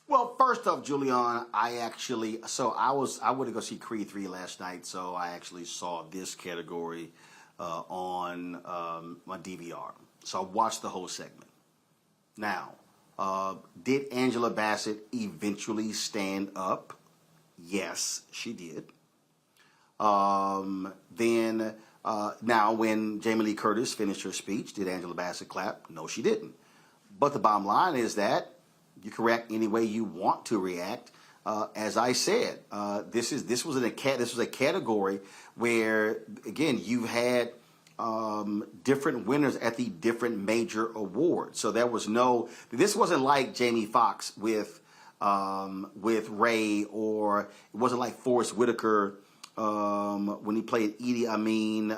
Well, first off, Julian, I went to go see Creed 3 last night, so I actually saw this category on my DVR. So I watched the whole segment. Now, did Angela Bassett eventually stand up Yes, she did. Then now when Jamie Lee Curtis finished her speech, did Angela Bassett clap? No, she didn't. But the bottom line is that you can react any way you want to react. As I said, this was a category where, again, you've had different winners at the different major awards. So this wasn't like Jamie Foxx with Ray, or it wasn't like Forrest Whitaker when he played Idi Amin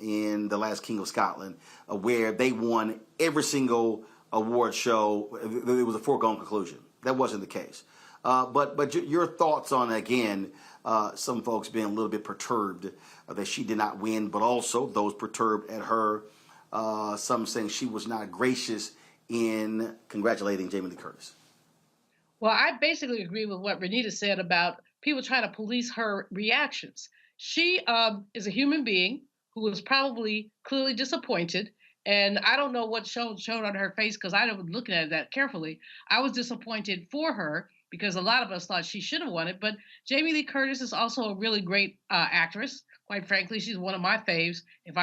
in The Last King of Scotland, where they won every single award show. It was a foregone conclusion. That wasn't the case. But your thoughts on, again, some folks being a little bit perturbed that she did not win, but also those perturbed at her, some saying she was not gracious in congratulating Jamie Lee Curtis. Well, I basically agree with what Renita said about people trying to police her reactions. She is a human being who was probably clearly disappointed. And I don't know what showed on her face because I was looking at that carefully. I was disappointed for her because a lot of us thought she should have won it. But Jamie Lee Curtis is also a really great actress. Quite frankly, she's one of my faves if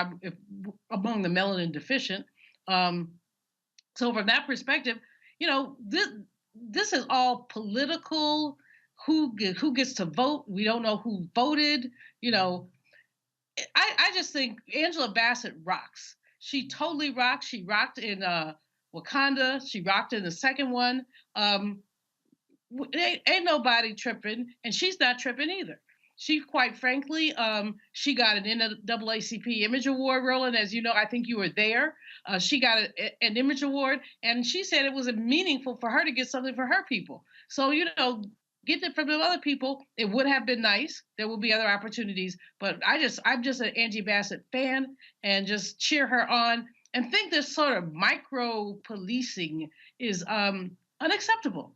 among the melanin deficient. So from that perspective, this is all political. Who gets to vote? We don't know who voted. I just think Angela Bassett rocks. She totally rocks. She rocked in Wakanda. She rocked in the second one. Ain't nobody tripping, and she's not tripping either. She, quite frankly, she got an NAACP Image Award, Roland. As you know, I think you were there. She got an Image Award, and she said it was meaningful for her to get something for her people. So, get it from the other people. It would have been nice. There will be other opportunities, but I'm just an Angie Bassett fan, and just cheer her on. And think this sort of micro policing is unacceptable.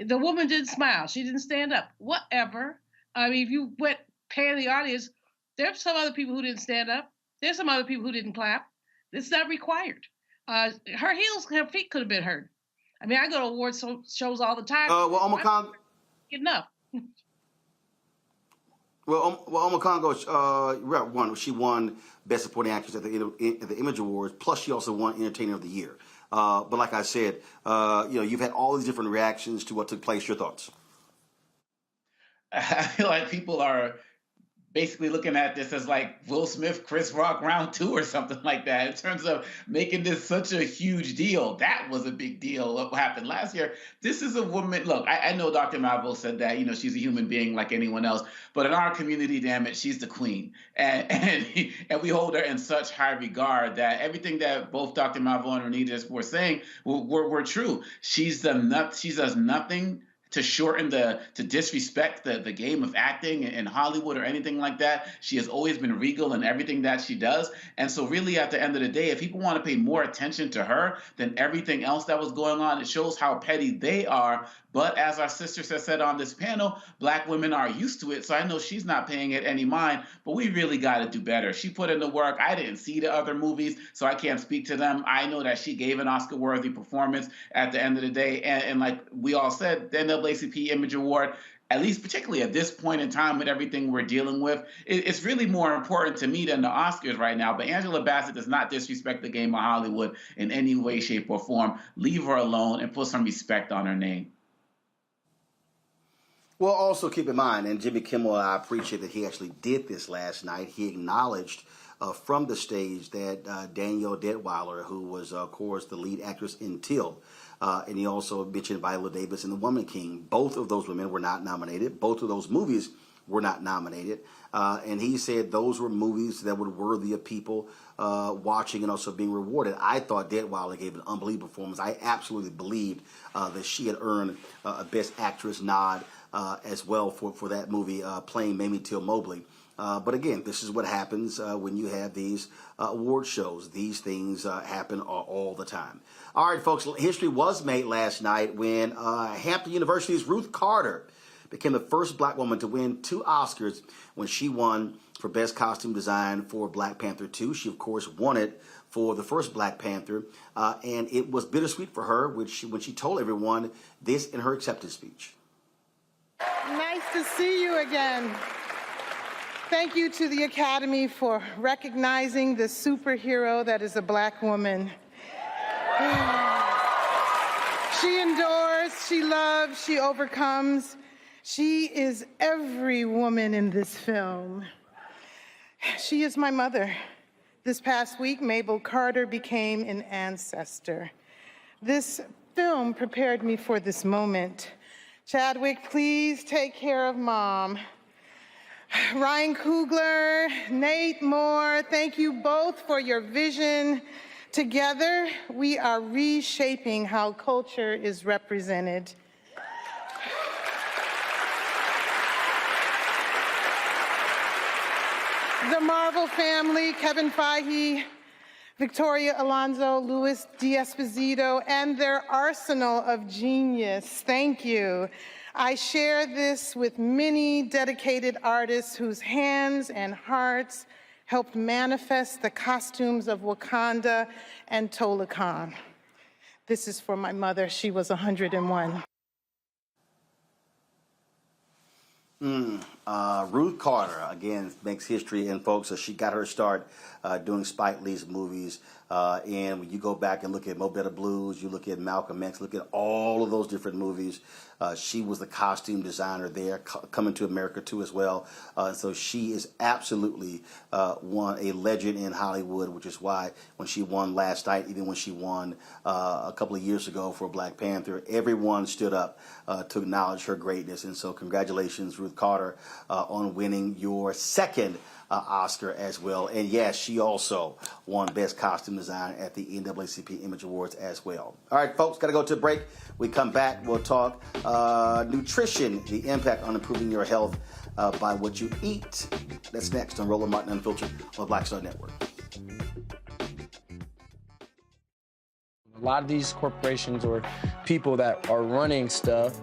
The woman didn't smile. She didn't stand up. Whatever. I mean, if you went pan the audience, there's some other people who didn't stand up. There's some other people who didn't clap. It's not required. Her feet could have been hurt. I mean, I go to award shows all the time. Enough. Oma Congo, she won Best Supporting Actress at the Image Awards. Plus, she also won Entertainer of the Year. But like I said, you've had all these different reactions to what took place. Your thoughts? I feel like people are basically looking at this as like Will Smith, Chris Rock round 2 or something like that in terms of making this such a huge deal. That was a big deal. What happened last year? This is a woman. Look, I know Dr. Malvo said that, she's a human being like anyone else, but in our community, damn it, she's the queen. And we hold her in such high regard that everything that both Dr. Malvo and Renita were saying were true. She does nothing to disrespect the game of acting in Hollywood or anything like that. She has always been regal in everything that she does. And so really at the end of the day, if people want to pay more attention to her than everything else that was going on, it shows how petty they are. But as our sisters have said on this panel, Black women are used to it. So I know she's not paying it any mind, but we really got to do better. She put in the work. I didn't see the other movies, so I can't speak to them. I know that she gave an Oscar-worthy performance at the end of the day. And like we all said, the NAACP Image Award, at least particularly at this point in time with everything we're dealing with, it's really more important to me than the Oscars right now. But Angela Bassett does not disrespect the game of Hollywood in any way, shape, or form. Leave her alone and put some respect on her name. Well, also keep in mind, and Jimmy Kimmel, I appreciate that he actually did this last night. He acknowledged from the stage that Danielle Detweiler, who was, of course, the lead actress in Till, and he also mentioned Viola Davis in The Woman King. Both of those women were not nominated. Both of those movies were not nominated. And he said those were movies that were worthy of people watching and also being rewarded. I thought Detweiler gave an unbelievable performance. I absolutely believed that she had earned a Best Actress nod as well for that movie, playing Mamie Till Mobley. But again, this is what happens when you have these award shows. These things happen all the time. All right, folks, history was made last night when Hampton University's Ruth Carter became the first Black woman to win 2 Oscars when she won for Best Costume Design for Black Panther 2. She, of course, won it for the first Black Panther, and it was bittersweet for her when she told everyone this in her acceptance speech. Nice to see you again. Thank you to the Academy for recognizing the superhero that is a Black woman. She endures, she loves, she overcomes. She is every woman in this film. She is my mother. This past week, Mabel Carter became an ancestor. This film prepared me for this moment. Chadwick, please take care of Mom. Ryan Coogler, Nate Moore, thank you both for your vision. Together, we are reshaping how culture is represented. The Marvel family, Kevin Feige, Victoria Alonso, Luis D'Esposito, and their arsenal of genius. Thank you. I share this with many dedicated artists whose hands and hearts helped manifest the costumes of Wakanda and Tolakan. This is for my mother. She was 101. Ruth Carter, again, makes history, and folks, she got her start doing Spike Lee's movies. And when you go back and look at Mo Better Blues, you look at Malcolm X, look at all of those different movies, she was the costume designer there, Coming to America too as well. So she is absolutely a legend in Hollywood, which is why when she won last night, even when she won a couple of years ago for Black Panther, everyone stood up to acknowledge her greatness. And so congratulations, Ruth Carter, on winning your second Oscar as well. And yes, she also won Best Costume Design at the NAACP Image Awards as well. All right, folks, got to go to a break. We come back, we'll talk nutrition, the impact on improving your health by what you eat. That's next on Roland Martin Unfiltered on Black Star Network. A lot of these corporations or people that are running stuff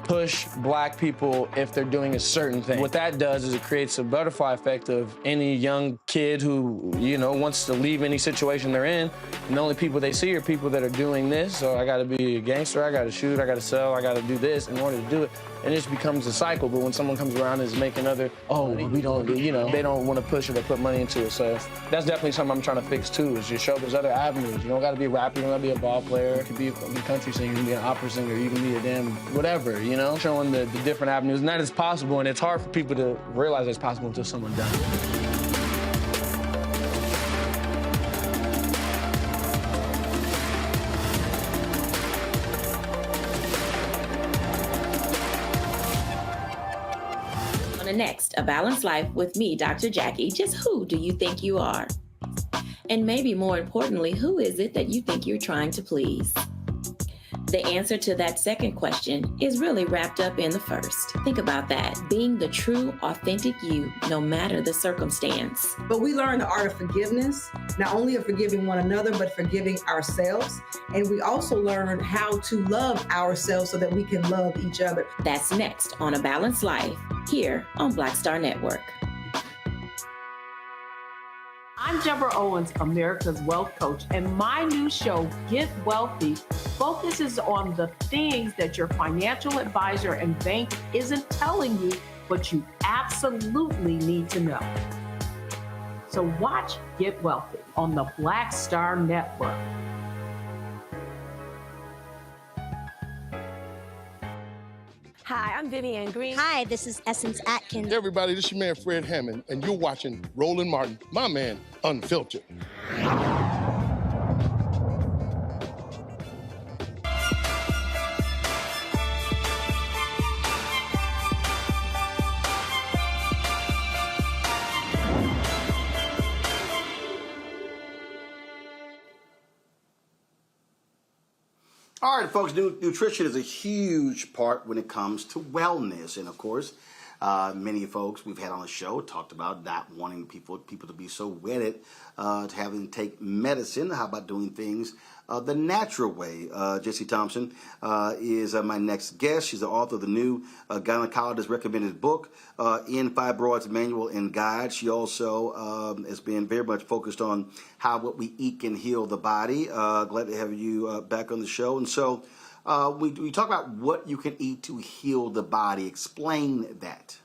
push Black people if they're doing a certain thing. What that does is it creates a butterfly effect of any young kid who, wants to leave any situation they're in, and the only people they see are people that are doing this. So I gotta be a gangster, I gotta shoot, I gotta sell, I gotta do this in order to do it. And it just becomes a cycle. But when someone comes around and is making we don't do, they don't want to push it or put money into it. So that's definitely something I'm trying to fix too, is just show there's other avenues. You don't gotta be a rapper, you don't gotta be a ball player, you can be a country singer, you can be an opera singer, you can be a damn whatever, showing the different avenues. And that is possible, and it's hard for people to realize it's possible until someone does it. Next, A Balanced Life with me, Dr. Jackie. Just who do you think you are? And maybe more importantly, who is it that you think you're trying to please? The answer to that second question is really wrapped up in the first. Think about that, being the true, authentic you, no matter the circumstance. But we learn the art of forgiveness, not only of forgiving one another, but forgiving ourselves. And we also learn how to love ourselves so that we can love each other. That's next on A Balanced Life, here on Black Star Network. I'm Deborah Owens, America's Wealth Coach, and my new show, Get Wealthy, focuses on the things that your financial advisor and bank isn't telling you, but you absolutely need to know. So watch Get Wealthy on the Black Star Network. Hi, I'm Vivian Green. Hi, this is Essence Atkins. Hey everybody, this is your man Fred Hammond, and you're watching Roland Martin, my man, Unfiltered. All right, folks, nutrition is a huge part when it comes to wellness. And, of course, many folks we've had on the show talked about not wanting people to be so wedded to having to take medicine. How about doing things the natural way? Jessie Thompson is my next guest. She's the author of the new gynecologist recommended book, In Fibroids Manual and Guide. She also has been very much focused on how what we eat can heal the body. Glad to have you back on the show. And so We talk about what you can eat to heal the body. Explain that.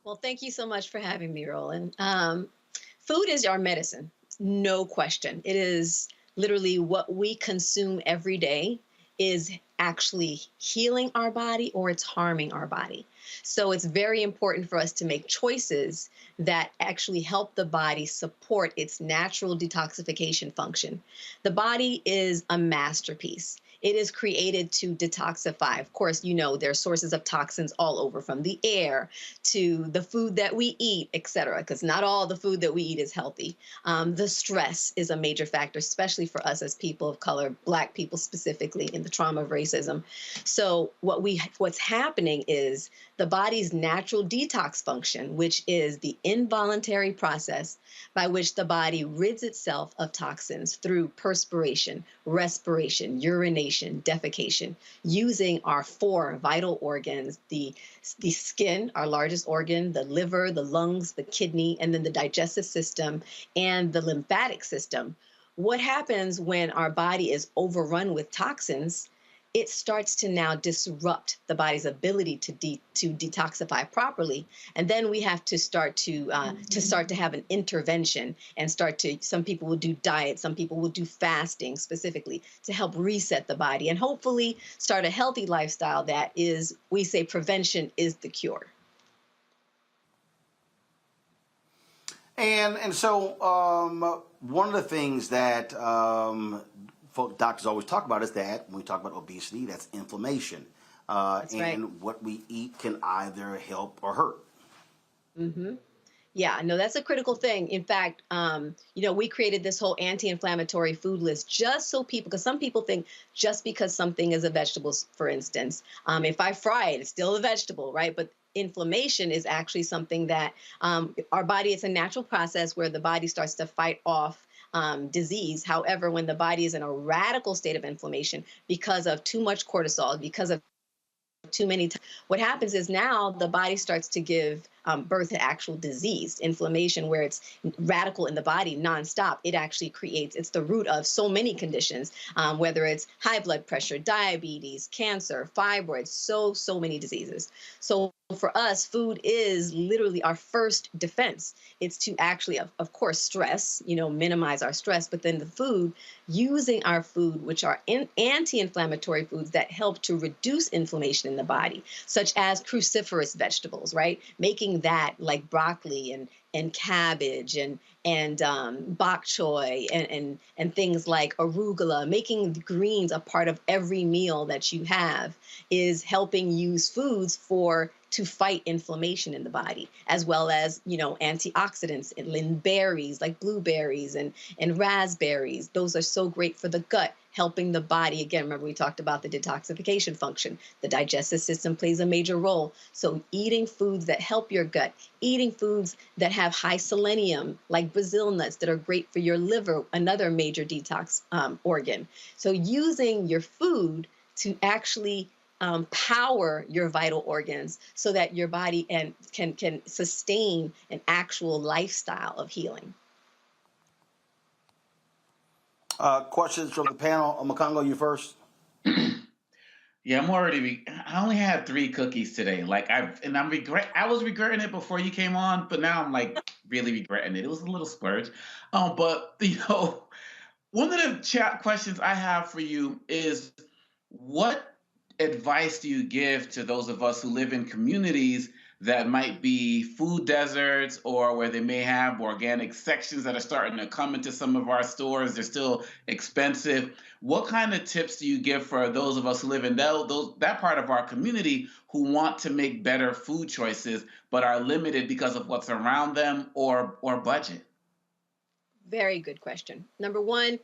Well, thank you so much for having me, Roland. Food is our medicine, no question. It is literally what we consume every day is actually healing our body or it's harming our body. So it's very important for us to make choices that actually help the body support its natural detoxification function. The body is a masterpiece. It is created to detoxify. Of course, you know, there are sources of toxins all over, from the air to the food that we eat, et cetera, because not all the food that we eat is healthy. The stress is a major factor, especially for us as people of color, Black people specifically, in the trauma of racism. So what's happening is the body's natural detox function, which is the involuntary process by which the body rids itself of toxins through perspiration, respiration, urination, defecation, using our 4 vital organs, the skin, our largest organ, the liver, the lungs, the kidney, and then the digestive system and the lymphatic system. What happens when our body is overrun with toxins? It starts to now disrupt the body's ability to detoxify properly, and then we have to start to have an intervention and some people will do diet, some people will do fasting specifically to help reset the body and hopefully start a healthy lifestyle that is, we say prevention is the cure. And so one of the things that doctors always talk about is that when we talk about obesity, that's inflammation. That's and right. What we eat can either help or hurt. Mm-hmm. Yeah, no, that's a critical thing. In fact, we created this whole anti-inflammatory food list just so people, because some people think just because something is a vegetable, for instance, if I fry it, it's still a vegetable, right? But inflammation is actually something that our body, it's a natural process where the body starts to fight off disease. However, when the body is in a radical state of inflammation because of too much cortisol, because of too many, what happens is now the body starts to give birth to actual disease, inflammation, where it's radical in the body nonstop. It actually it's the root of so many conditions, whether it's high blood pressure, diabetes, cancer, fibroids, so many diseases. So for us, food is literally our first defense. It's to actually, of course, stress, minimize our stress, but then the food, using our food, which are anti-inflammatory foods that help to reduce inflammation in the body, such as cruciferous vegetables, right? Making that like broccoli and cabbage and bok choy and things like arugula, making the greens a part of every meal that you have is helping use foods to fight inflammation in the body, as well as, antioxidants in berries like blueberries and raspberries. Those are so great for the gut, helping the body. Again, remember we talked about the detoxification function. The digestive system plays a major role. So eating foods that help your gut, eating foods that have high selenium, like Brazil nuts that are great for your liver, another major detox organ. So using your food to actually power your vital organs so that your body can sustain an actual lifestyle of healing. Questions from the panel. Makongo, you first. Yeah, I only had 3 cookies today. I was regretting it before you came on, but now I'm like really regretting it. It was a little splurge. But one of the chat questions I have for you is, what advice do you give to those of us who live in communities that might be food deserts, or where they may have organic sections that are starting to come into some of our stores? They're still expensive. What kind of tips do you give for those of us who live in that part of our community who want to make better food choices but are limited because of what's around them or budget? Very good question. Number one,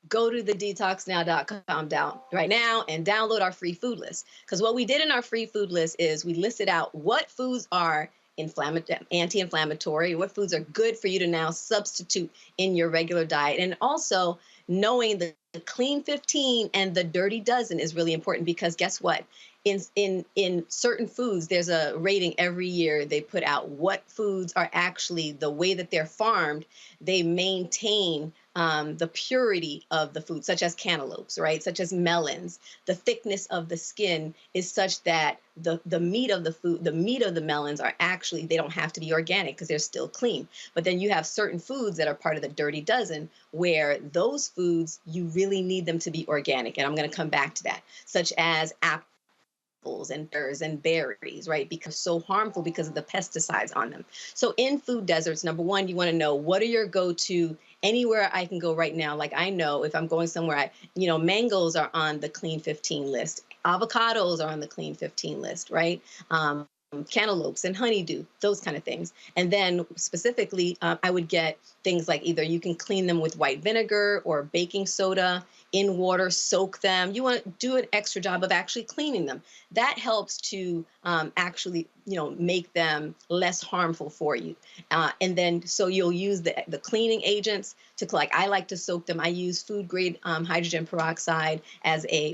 go to the detoxnow.com right now and download our free food list. Because what we did in our free food list is we listed out what foods are anti-inflammatory, what foods are good for you to now substitute in your regular diet. And also knowing the clean 15 and the dirty dozen is really important, because guess what? in certain foods, there's a rating every year. They put out what foods are actually, the way that they're farmed, they maintain the purity of the food, such as cantaloupes, right? Such as melons. The thickness of the skin is such that the meat of the food, the meat of the melons are actually, they don't have to be organic because they're still clean. But then you have certain foods that are part of the dirty dozen where those foods, you really need them to be organic. And I'm going to come back to that, such as apples and pears and berries, right? Because so harmful because of the pesticides on them. So in food deserts, number one, you want to know what are your go-to anywhere I can go right now. Like I know if I'm going somewhere, mangoes are on the clean 15 list. Avocados are on the clean 15 list, right? Cantaloupes and honeydew, those kind of things. And then specifically, I would get things like either you can clean them with white vinegar or baking soda in water, soak them. You want to do an extra job of actually cleaning them. That helps to actually, make them less harmful for you. And then, so you'll use the cleaning agents to, like, I like to soak them. I use food grade hydrogen peroxide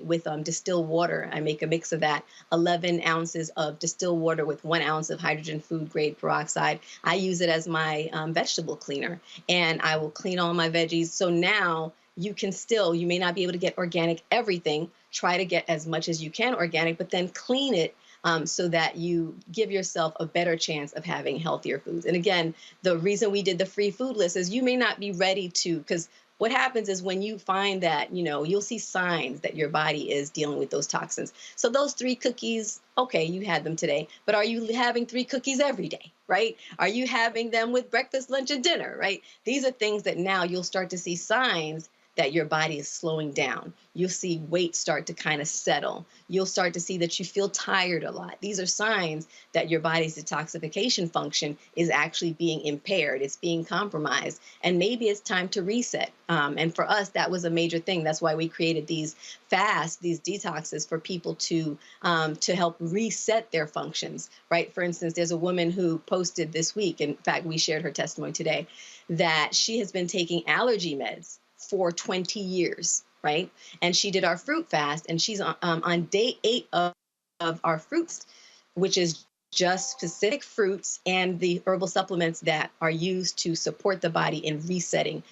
with distilled water. I make a mix of that, 11 ounces of distilled water with 1 ounce of hydrogen food grade peroxide. I use it as my vegetable cleaner, and I will clean all my veggies. So now you may not be able to get organic everything. Try to get as much as you can organic, but then clean it so that you give yourself a better chance of having healthier foods. And again, the reason we did the free food list is you may not be ready to, because what happens is when you find that, you'll see signs that your body is dealing with those toxins. So those 3 cookies, okay, you had them today, but are you having 3 cookies every day, right? Are you having them with breakfast, lunch, and dinner, right? These are things that now you'll start to see signs that your body is slowing down. You'll see weight start to kind of settle. You'll start to see that you feel tired a lot. These are signs that your body's detoxification function is actually being impaired. It's being compromised. And maybe it's time to reset. And for us, that was a major thing. That's why we created these fasts, these detoxes for people to help reset their functions, right? For instance, there's a woman who posted this week, in fact, we shared her testimony today, that she has been taking allergy meds for 20 years, right? And she did our fruit fast, and she's on day 8 of our fruits, which is just specific fruits and the herbal supplements that are used to support the body in resetting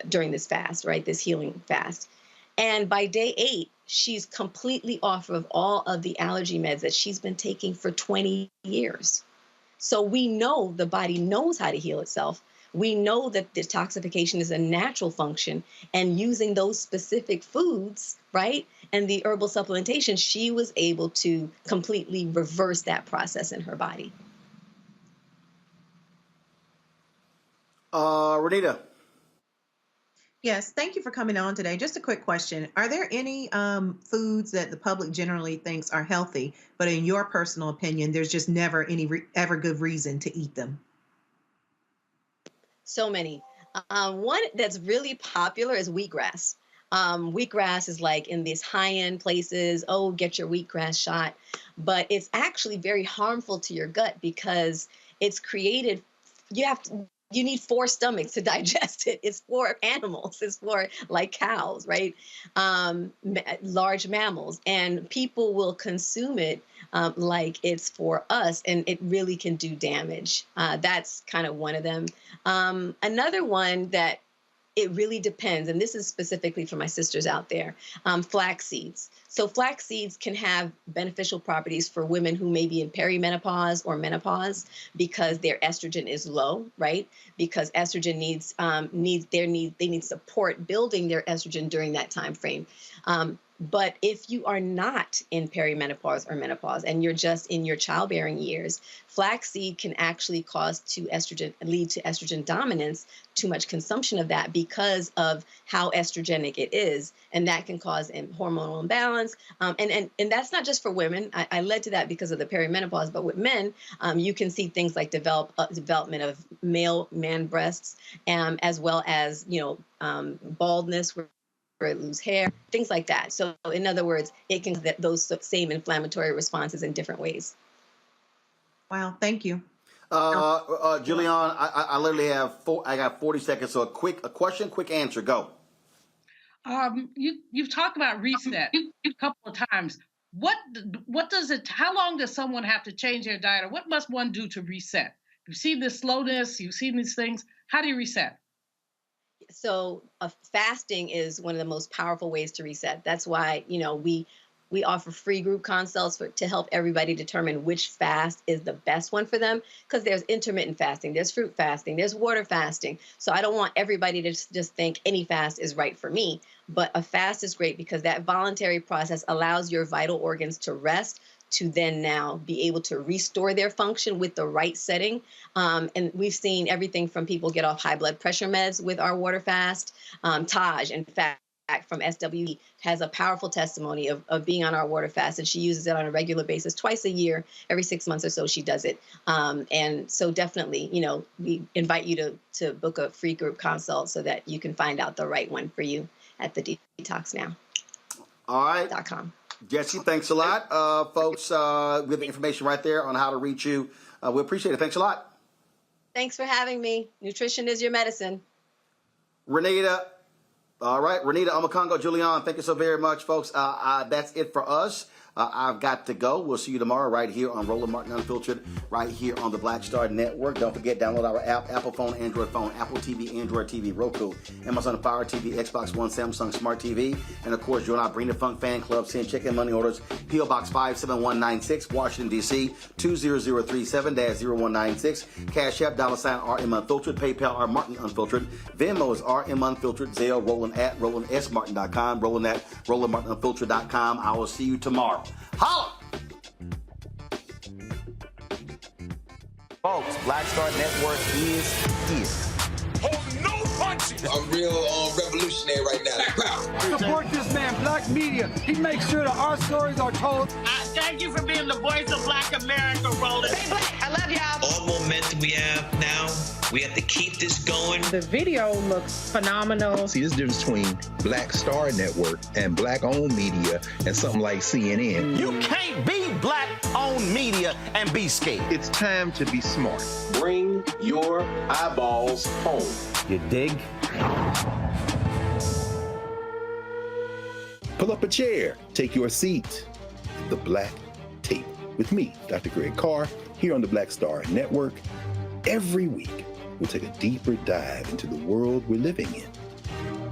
during this fast, right? This healing fast. And by day 8, she's completely off of all of the allergy meds that she's been taking for 20 years. So we know the body knows how to heal itself. We know that detoxification is a natural function, and using those specific foods, right, and the herbal supplementation, she was able to completely reverse that process in her body. Renita. Yes, thank you for coming on today. Just a quick question. Are there any foods that the public generally thinks are healthy, but in your personal opinion, there's just never any ever good reason to eat them? So many. One that's really popular is wheatgrass. Wheatgrass is like in these high-end places, get your wheatgrass shot. But it's actually very harmful to your gut because it's created, you need 4 stomachs to digest it. It's for animals. It's for like cows, right? Large mammals. And people will consume it like it's for us, and it really can do damage. That's kind of one of them. Another one that it really depends, and this is specifically for my sisters out there, flax seeds. So flax seeds can have beneficial properties for women who may be in perimenopause or menopause because their estrogen is low, right? Because estrogen they need support building their estrogen during that time frame. But if you are not in perimenopause or menopause and you're just in your childbearing years, flaxseed can actually lead to estrogen dominance, too much consumption of that because of how estrogenic it is. And that can cause hormonal imbalance. And that's not just for women. I led to that because of the perimenopause, but with men, you can see things like development of male man breasts, as well as, baldness, lose hair, things like that. So in other words, it can get those same inflammatory responses in different ways. Wow, thank you. Julian, I literally have I got 40 seconds. So a question, quick answer, go. You've talked about reset a couple of times. what does it? How long does someone have to change their diet, or what must one do to reset? You've seen this slowness, you've seen these things. How do you reset? So fasting is one of the most powerful ways to reset. That's why, we offer free group consults to help everybody determine which fast is the best one for them, because there's intermittent fasting, there's fruit fasting, there's water fasting. So I don't want everybody to just think any fast is right for me, but a fast is great because that voluntary process allows your vital organs to rest, to then now be able to restore their function with the right setting. And we've seen everything from people get off high blood pressure meds with our water fast. Taj, in fact, from SWE, has a powerful testimony of being on our water fast, and she uses it on a regular basis twice a year. Every 6 months or so she does it. And so definitely, we invite you to book a free group consult so that you can find out the right one for you at the detoxnow.com. All right. Jesse, thanks a lot. Folks, we have the information right there on how to reach you. We appreciate it. Thanks a lot. Thanks for having me. Nutrition is your medicine. Renita. All right. Renita Omakongo Julian, thank you so very much, folks. That's it for us. I've got to go. We'll see you tomorrow right here on Roland Martin Unfiltered, right here on the Black Star Network. Don't forget, download our app, Apple phone, Android phone, Apple TV, Android TV, Roku, Amazon Fire TV, Xbox One, Samsung Smart TV. And, of course, join our Bring the Funk fan club. Send check and money orders. P.O. Box 57196, Washington, D.C., 20037-0196. Cash App, $RM Unfiltered. PayPal, R Martin Unfiltered. Venmo is RM Unfiltered. Zelle, Roland at RolandSMartin.com. Roland at RolandMartinUnfiltered.com. I will see you tomorrow. Holla! Folks, Black Star Network is here. Oh, no punches! I'm real revolutionary right now. Support this man, Black Media. He makes sure that our stories are told. Thank you for being the voice of Black America, Roland. Stay black. I love y'all. All momentum we have now, we have to keep this going. The video looks phenomenal. See, there's a difference between Black Star Network and Black-owned media and something like CNN. You can't be Black-owned media and be scared. It's time to be smart. Bring your eyeballs home. You dig? Pull up a chair. Take your seat at the Black Table with me, Dr. Greg Carr, here on the Black Star Network. Every week, we'll take a deeper dive into the world we're living in.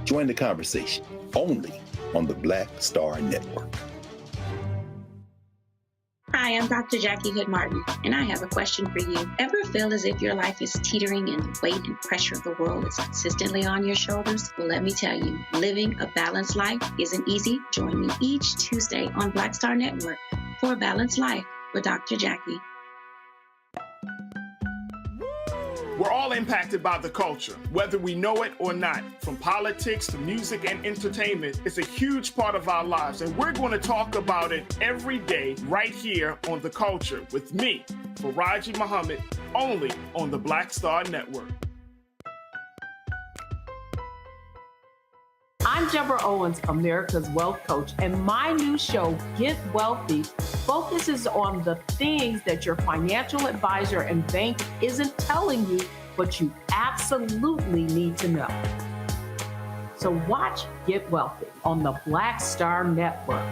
Join the conversation only on the Black Star Network. Hi, I'm Dr. Jackie Hood Martin, and I have a question for you. Ever feel as if your life is teetering and the weight and pressure of the world is consistently on your shoulders? Well, let me tell you, living a balanced life isn't easy. Join me each Tuesday on Black Star Network for A Balanced Life with Dr. Jackie. We're all impacted by the culture, whether we know it or not. From politics to music and entertainment, it's a huge part of our lives, and we're going to talk about it every day right here on The Culture with me, Faraji Muhammad, only on the Black Star Network. I'm Deborah Owens, America's Wealth Coach, and my new show, Get Wealthy, focuses on the things that your financial advisor and bank isn't telling you, but you absolutely need to know. So watch Get Wealthy on the Black Star Network.